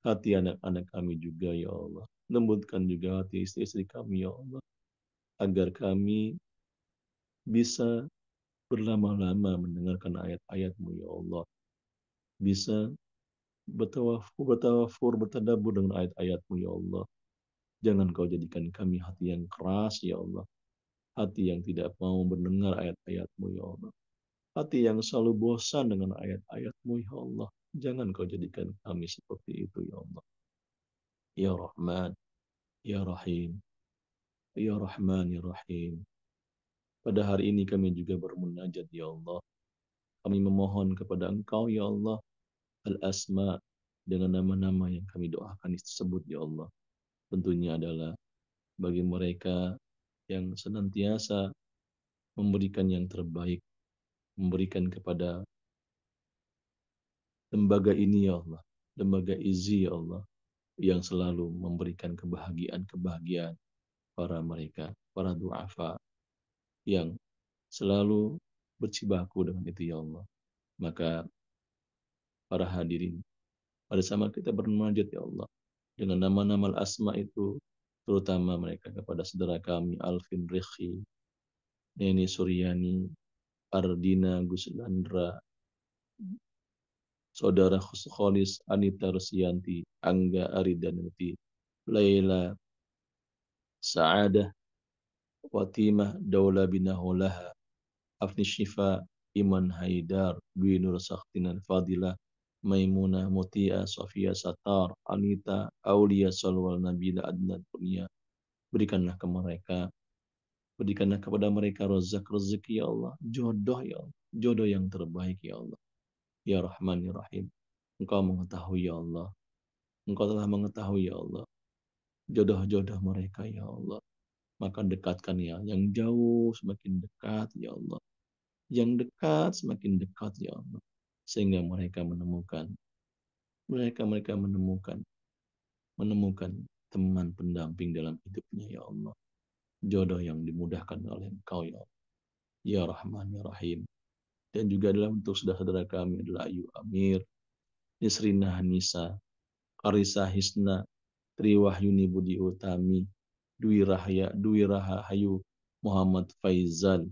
Hati anak-anak kami juga, ya Allah. Lembutkan juga hati istri-istri kami, ya Allah. Agar kami bisa berlama-lama mendengarkan ayat-ayat-Mu, ya Allah. Bisa bertawafur, bertadabbur dengan ayat-ayat-Mu, ya Allah. Jangan Kau jadikan kami hati yang keras, ya Allah. Hati yang tidak mau mendengar ayat-ayat-Mu, ya Allah. Hati yang selalu bosan dengan ayat-ayat-Mu, ya Allah. Jangan Kau jadikan kami seperti itu, ya Allah. Ya Rahman, Ya Rahim, Ya Rahman, Ya Rahim. Pada hari ini kami juga bermunajat, ya Allah. Kami memohon kepada Engkau, ya Allah, al-asma, dengan nama-nama yang kami doakan tersebut, ya Allah. Tentunya adalah bagi mereka yang senantiasa memberikan yang terbaik, memberikan kepada lembaga ini, ya Allah, lembaga IZI, ya Allah, yang selalu memberikan kebahagiaan-kebahagiaan para mereka, para du'afa, yang selalu berjibaku dengan itu, ya Allah. Maka para hadirin, pada sama kita bermunajat, ya Allah, dengan nama-nama al-asma itu, terutama mereka kepada saudara kami Alvin Rikhi, Neni Suryani, Ardina Guslandra, saudara Kholis Anita Rusyanti, Angga Aridanti, Laila Sa'adah, Watimah Daula Binahulaha, Afni Syifa, Iman Haidar, Dwi Nur Saktinan Fadilah, Maimunah Mutia, Sofia Satar, Anita, Aulia Salwal Nabila Adnan Punia. Berikanlah berikanlah kepada mereka rezeki, ya Allah, jodoh, ya Allah, jodoh yang terbaik, ya Allah. Ya Rahman, ya Rahim. Engkau mengetahui, ya Allah. Engkau telah mengetahui, ya Allah, jodoh-jodoh mereka, ya Allah. Maka dekatkan, ya, yang jauh semakin dekat, ya Allah. Yang dekat semakin dekat, ya Allah. Sehingga mereka menemukan teman pendamping dalam hidupnya, ya Allah. Jodoh yang dimudahkan oleh Engkau, ya Allah. Ya Rahman, ya Rahim. Dan juga adalah untuk saudara-saudara kami adalah Ayu Amir, Nisrina Hanisa, Karisa Hisna, Triwahyuni Budi Utami, Dwi Rahayu, Muhammad Faizal,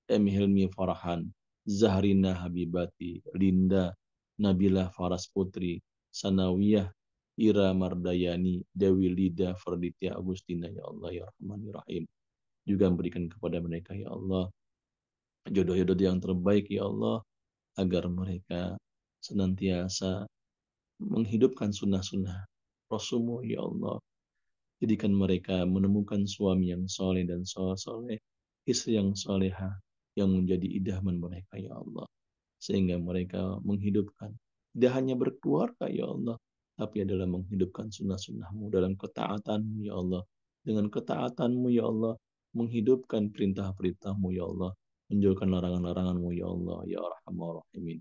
M. Hilmi Farhan, Zahrina Habibati, Linda, Nabila Faras Putri, Sanawiyah, Ira Mardayani, Dewi Lida, Ferditya Agustina, ya Allah, ya Rahman, ya Rahim. Juga memberikan kepada mereka, ya Allah, jodoh-jodoh yang terbaik, ya Allah, agar mereka senantiasa menghidupkan sunnah-sunnah Rasulmu, ya Allah. Jadikan mereka menemukan suami yang soleh dan soleh, istri yang soleha, yang menjadi idaman mereka, ya Allah. Sehingga mereka menghidupkan, tidak hanya berkeluarga, ya Allah, tapi adalah menghidupkan sunnah-sunnahmu dalam ketaatanmu, ya Allah. Dengan ketaatanmu, ya Allah, menghidupkan perintah-perintahmu, ya Allah. Menjauhkan larangan-laranganmu, ya Allah, ya Arhamar Rahimin,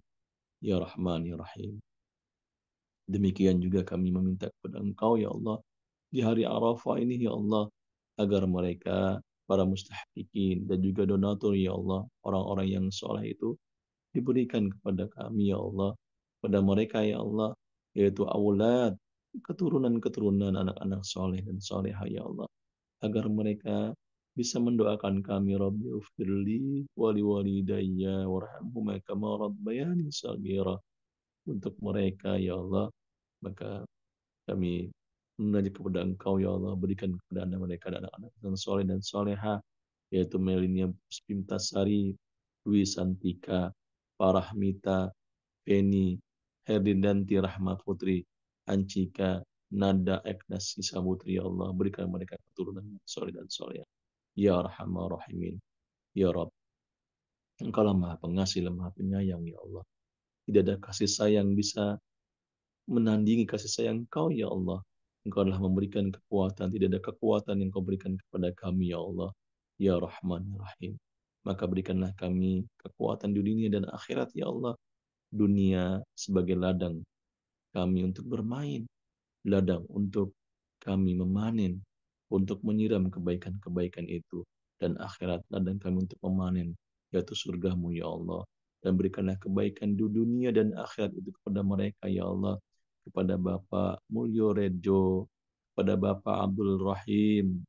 ya Rahman, ya Rahim. Demikian juga kami meminta kepada Engkau, ya Allah, di hari Arafah ini, ya Allah, agar mereka para mustahqiqin dan juga donatur ya Allah, orang-orang yang soleh itu diberikan kepada kami ya Allah, kepada mereka ya Allah, yaitu aulad, keturunan-keturunan anak-anak soleh dan soleha ya Allah, agar mereka bisa mendoakan kami, Rabbi ufirli wali walidayya warhamhuma kama rabbayani shaghira, untuk mereka ya Allah. Maka kami mengaji kepada Engkau ya Allah, berikan kepada anak mereka dan anak-anak yang soleh dan soleha, yaitu Melinia Puspimtasari, Dwi Santika, Parahmita, Feni, Herdinanti Rahma Putri, Ancika, Nada Eknasi Samutri ya Allah, berikan mereka keturunan yang soleh dan soleh. Ya Arhamar Rahimin, Ya Rabb, Engkau lah Maha Pengasih, Maha Penyayang ya Allah. Tidak ada kasih sayang bisa menandingi kasih sayang Engkau ya Allah. Engkau adalah memberikan kekuatan, tidak ada kekuatan yang Kau berikan kepada kami ya Allah. Ya Rahman ya Rahim. Maka berikanlah kami kekuatan di dunia dan akhirat ya Allah. Dunia sebagai ladang kami untuk bermain, ladang untuk kami memanen, untuk menyiram kebaikan-kebaikan itu, dan akhirat ladang kami untuk memanen, yaitu surgamu ya Allah. Dan berikanlah kebaikan di dunia dan akhirat itu kepada mereka ya Allah, kepada Bapak Mulyo Rejo, kepada Bapak Abdul Rahim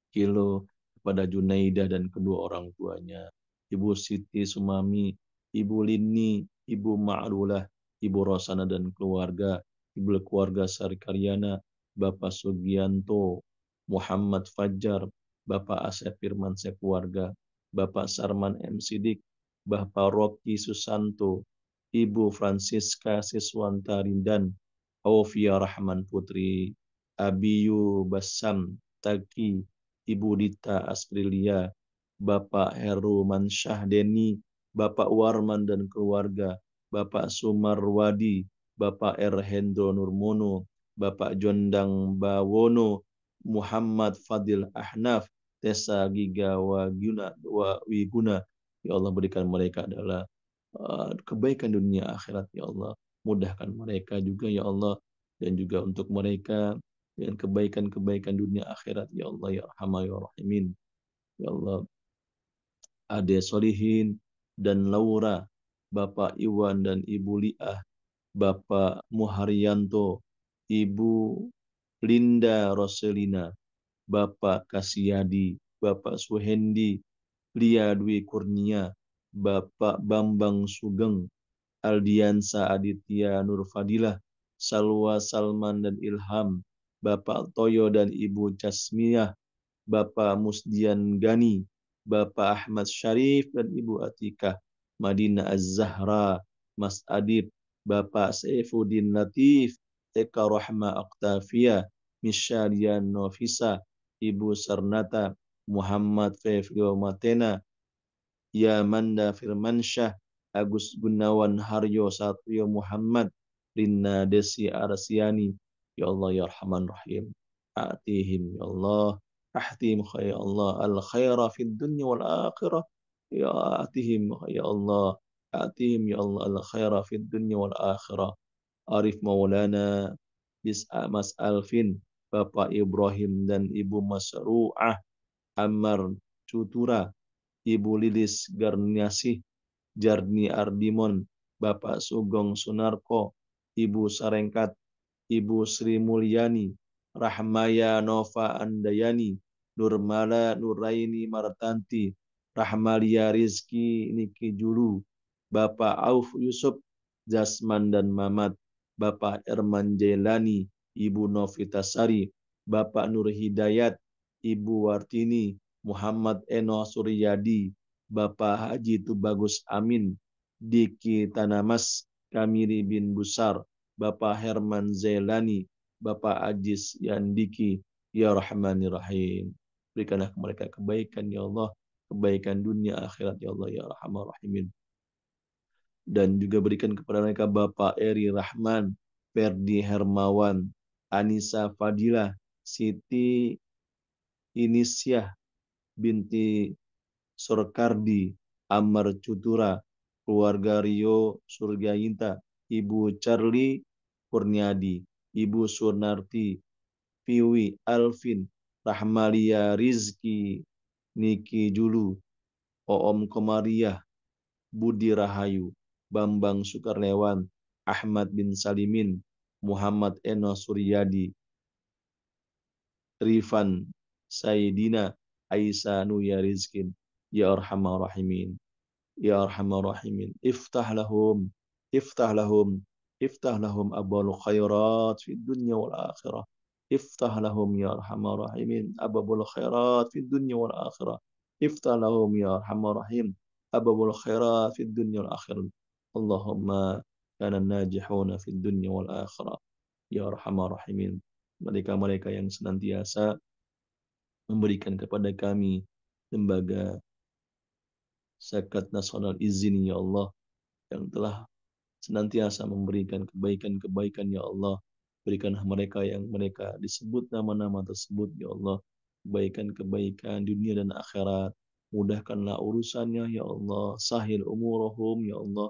Kilo, kepada Junaidah dan kedua orang tuanya, Ibu Siti Sumami, Ibu Lini, Ibu Ma'rulah, Ibu Rosana dan keluarga, Ibu keluarga Sarikaryana, Bapak Sugianto, Muhammad Fajar, Bapak Asep Firman sekeluarga, Bapak Sarman M. Sidik, Bapak Rocky Susanto, Ibu Francisca Siswanta Rindan, Aufia Rahman Putri, Abiyu Basam Taki, Ibu Dita Asprilia, Bapak Heru Mansyah Deni, Bapak Warman dan keluarga, Bapak Sumarwadi, Bapak Erhendro Nurmono, Bapak Jondang Bawono, Muhammad Fadil Ahnaf, Tessa Giga Wiguna. Ya Allah, berikan mereka adalah kebaikan dunia akhirat ya Allah. Mudahkan mereka juga ya Allah, dan juga untuk mereka dengan kebaikan-kebaikan dunia akhirat ya Allah ya Arhamar ya Rahimin. Ya Allah, Ade Solihin dan Laura, Bapak Iwan dan Ibu Liah, Bapak Muharyanto, Ibu Linda Roselina, Bapak Kasiyadi, Bapak Suhendi, Lia Dwi Kurnia, Bapak Bambang Sugeng, Aldiansa Aditya Nurfadilah, Salwa Salman dan Ilham, Bapak Toyo dan Ibu Jasmiyah, Bapak Musdian Gani, Bapak Ahmad Syarif dan Ibu Atikah, Madinah Az-Zahra, Mas Adib, Bapak Saifuddin Latif, Eka Rahma Aktafia, Misyarian Novisa, Ibu Sarnata, Muhammad Fefrio Matena, Yamanda Firmansyah, Agus Gunawan Haryo Satrio Muhammad, Rina Desi Arsiani. Ya Allah ya Rahman Rahim, atihim ya Allah, ahtihim ya Allah al khaira fid dunya wal akhirah, ya atihim ya Allah, atihim ya Allah al khaira fid dunya wal akhirah. Arif Maulana Mas Alvin, Bapak Ibrahim dan Ibu Masru'ah Ammar Cutura, Ibu Lilis Garniasih, Jarni Ardimon, Bapak Sugeng Sunarko, Ibu Sarengkat, Ibu Sri Mulyani, Rahmaya Nova Andayani, Nurmala Nuraini Martanti, Rahmalia Rizki Niki Julu, Bapak Auf Yusuf, Jasman dan Mamat, Bapak Erman Jailani, Ibu Novitasari, Bapak Nur Hidayat, Ibu Wartini, Muhammad Eno Suryadi, Bapak Haji Tubagus Amin, Diki Tanamas, Kamiri bin Busar, Bapak Herman Zailani, Bapak Ajis Yandiki, Ya Rahmanir Rahim. Berikanlah mereka kebaikan ya Allah, kebaikan dunia akhirat ya Allah ya Rahman Rahimin. Dan juga berikan kepada mereka Bapak Eri Rahman, Ferdi Hermawan, Anissa Fadilah, Siti Inisyah binti Surkardi, Amar Cutura, keluarga Rio Surgayinta, Ibu Charlie Kurniadi, Ibu Sunarti, Piwi Alvin, Rahmalia Rizki Niki Julu, Oom Komariah, Budi Rahayu, Bambang Sukarnewan, Ahmad bin Salimin, Muhammad Eno Suryadi, Rifan Sayyidina Aisyah Nuya Rizkin, Ya Arhamar Rahimin. Ya Arhamar Rahimin. Iftah lahum, iftah lahum abwal khairat fid dunya wal akhirah. Iftah lahum ya Arhamar Rahimin abwal khairat fid dunya wal akhirah. Iftah lahum ya Arhamar Rahim abwal khairat fid dunya wal akhirah. Allahumma kana najihuna fid dunya wal akhirah. Ya Arhamar Rahimin. Mereka-mereka yang senantiasa memberikan kepada kami lembaga zakat nasional izin ya Allah yang telah senantiasa memberikan kebaikan-kebaikan ya Allah. Berikanlah mereka yang mereka disebut nama-nama tersebut ya Allah. Kebaikan-kebaikan dunia dan akhirat. Mudahkanlah urusannya ya Allah. Sahil umurahum ya Allah.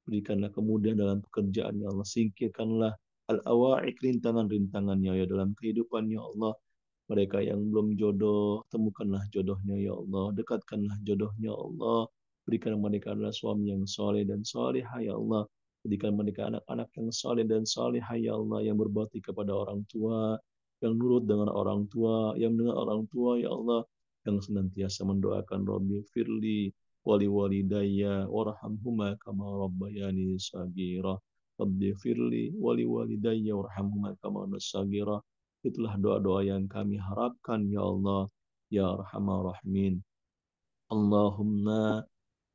Berikanlah kemudahan dalam pekerjaan ya Allah. Singkirkanlah al-awa'ik rintangan-rintangannya ya dalam kehidupan ya Allah. Mereka yang belum jodoh, temukanlah jodohnya ya Allah. Dekatkanlah jodohnya ya Allah. Berikan mereka adalah suami yang soleh dan solehah ya Allah. Berikan mereka anak-anak yang soleh dan solehah ya Allah. Yang berbakti kepada orang tua. Yang nurut dengan orang tua. Yang mendengar orang tua ya Allah. Yang senantiasa mendoakan Rabbi firli wali walidayya warhamhuma kama rabbayani sagira. Rabbi firli wali walidayya warhamhuma kama sagira. Itulah doa-doa yang kami harapkan ya Allah ya Arhamar Rahimin. Allahumma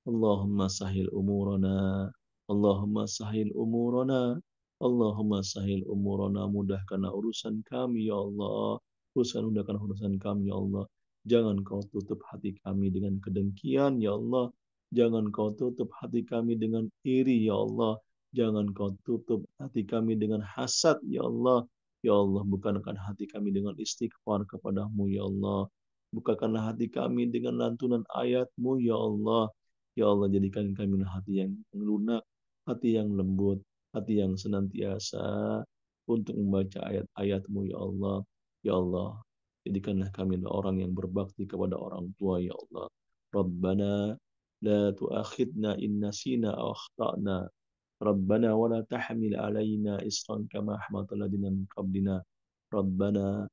Allahumma sahil umurana. Allahumma sahil umurana. Allahumma sahil umurana. Mudahkanlah urusan kami ya Allah. Mudahkan urusan kami ya Allah. Jangan kau tutup hati kami dengan kedengkian ya Allah. Jangan kau tutup hati kami dengan iri ya Allah. Jangan kau tutup hati kami dengan hasad ya Allah. Ya Allah, bukankan hati kami dengan istighfar kepadamu ya Allah. Bukakanlah hati kami dengan lantunan ayat-Mu ya Allah. Ya Allah, jadikan kami hati yang lunak, hati yang lembut, hati yang senantiasa untuk membaca ayat-ayat-Mu ya Allah. Ya Allah, jadikanlah kami orang yang berbakti kepada orang tua ya Allah. Rabbana la tu'akhidna in nasina aw akhtana. Rabbana wa la tahmil alaina isran kama hamalta ladina min qablina. Rabbana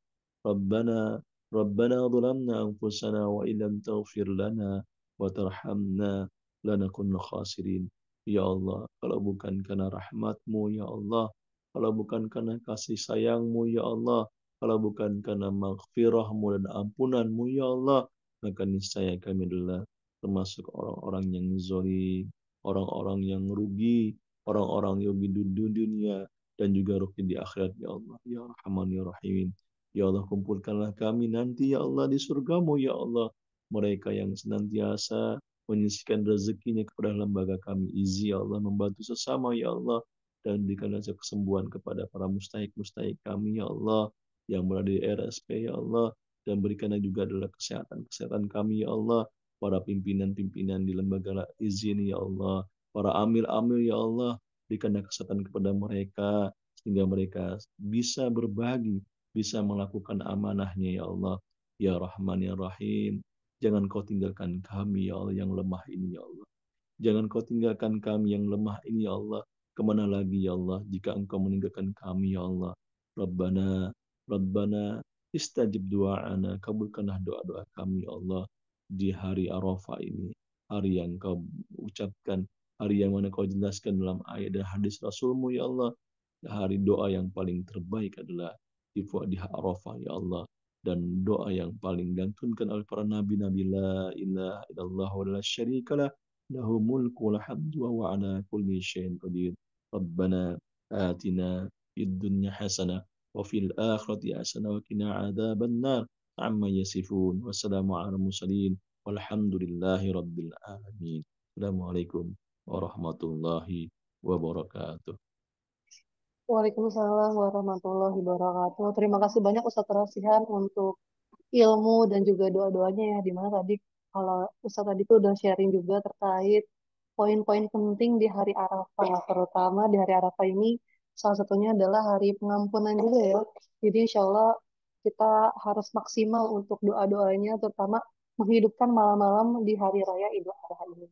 Rabbana Rabbana zalamna anfusana wa illam taghfir lana wa tarhamna lanakunna khasirin. Ya Allah, kalau bukan karena rahmat-Mu ya Allah, kalau bukan karena kasih sayang-Mu ya Allah, kalau bukan karena maghfirah-Mu dan ampunan-Mu ya Allah, maka niscaya kami adalah termasuk orang-orang yang zalim, orang-orang yang rugi, orang-orang yang rugi di dunia dan juga rugi di akhirat ya Allah. Ya Rahman ya Rahim. Ya Allah, kumpulkanlah kami nanti ya Allah di surgamu ya Allah. Mereka yang senantiasa menyisihkan rezekinya kepada lembaga kami. Izi ya Allah, membantu sesama ya Allah. Dan berikanlah kesembuhan kepada para mustahik-mustahik kami ya Allah. Yang berada di RSP ya Allah. Dan berikanlah juga adalah kesehatan kami ya Allah. Para pimpinan-pimpinan di lembaga izin ya Allah. Para amil-amil ya Allah. Berikanlah kesehatan kepada mereka. Sehingga mereka bisa berbagi, bisa melakukan amanahnya ya Allah. Ya Rahman ya Rahim. Jangan kau tinggalkan kami ya Allah yang lemah ini ya Allah. Jangan kau tinggalkan kami yang lemah ini ya Allah. Kemana lagi ya Allah jika engkau meninggalkan kami ya Allah. Rabbana, Rabbana, istajib du'ana. Kabulkanlah doa-doa kami ya Allah. Di hari Arafah ini. Hari yang kau ucapkan. Hari yang mana kau jelaskan dalam ayat dan hadis Rasulmu ya Allah. Hari doa yang paling terbaik adalah di Arafah ya Allah. Dan doa yang paling dilantunkan oleh para nabi-nabi la ilaha illallah wa la syarikalah lahu mulku wa hamdu wa ala kulli syai'in qadir. Rabbana atina fid dunya hasanah wa fil akhirati hasanah wa qina adzabannar. Amma yasifun. Wassalamu ala mursalin walhamdulillahi rabbil alamin. Assalamualaikum warahmatullahi wabarakatuh. Waalaikumsalam warahmatullahi wabarakatuh. Terima kasih banyak Ustadz Rasihan untuk ilmu dan juga doa-doanya ya. Dimana tadi kalau Ustadz tadi tuh udah sharing juga terkait poin-poin penting di hari Arafah. Terutama di hari Arafah ini salah satunya adalah hari pengampunan juga ya. Jadi insya Allah kita harus maksimal untuk doa-doanya terutama menghidupkan malam-malam di hari raya Idul Adha ini.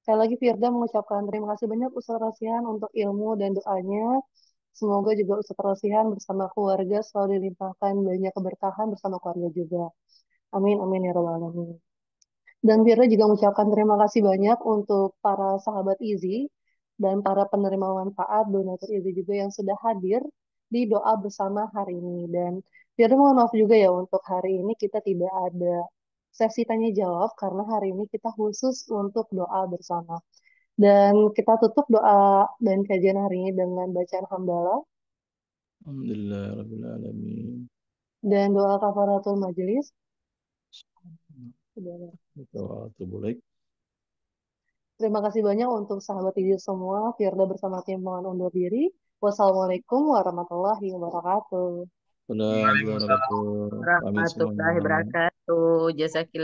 Sekali lagi Firda mengucapkan terima kasih banyak Ustaz Rasihan untuk ilmu dan doanya. Semoga juga Ustaz Rasihan bersama keluarga selalu dilimpahkan banyak keberkahan bersama keluarga juga. Amin, amin ya rabbal alamin. Dan Firda juga mengucapkan terima kasih banyak untuk para sahabat Izi dan para penerima manfaat donatur Izi juga yang sudah hadir di doa bersama hari ini. Dan Firda mohon maaf juga ya untuk hari ini kita tidak ada sesi tanya jawab karena hari ini kita khusus untuk doa bersama. Dan kita tutup doa dan kajian hari ini dengan bacaan hamdalah Alhamdulillah Rabbil Alamin. dan doa kafaratul majelis. Itu boleh. Terima kasih banyak untuk sahabat video semua. Firda bersama tim mohon undur diri. Wassalamualaikum warahmatullahi wabarakatuh. Assalamualaikum warahmatullahi wabarakatuh. Pamit Warahmatullahi semuanya. wabarakatuh. Jazakillah.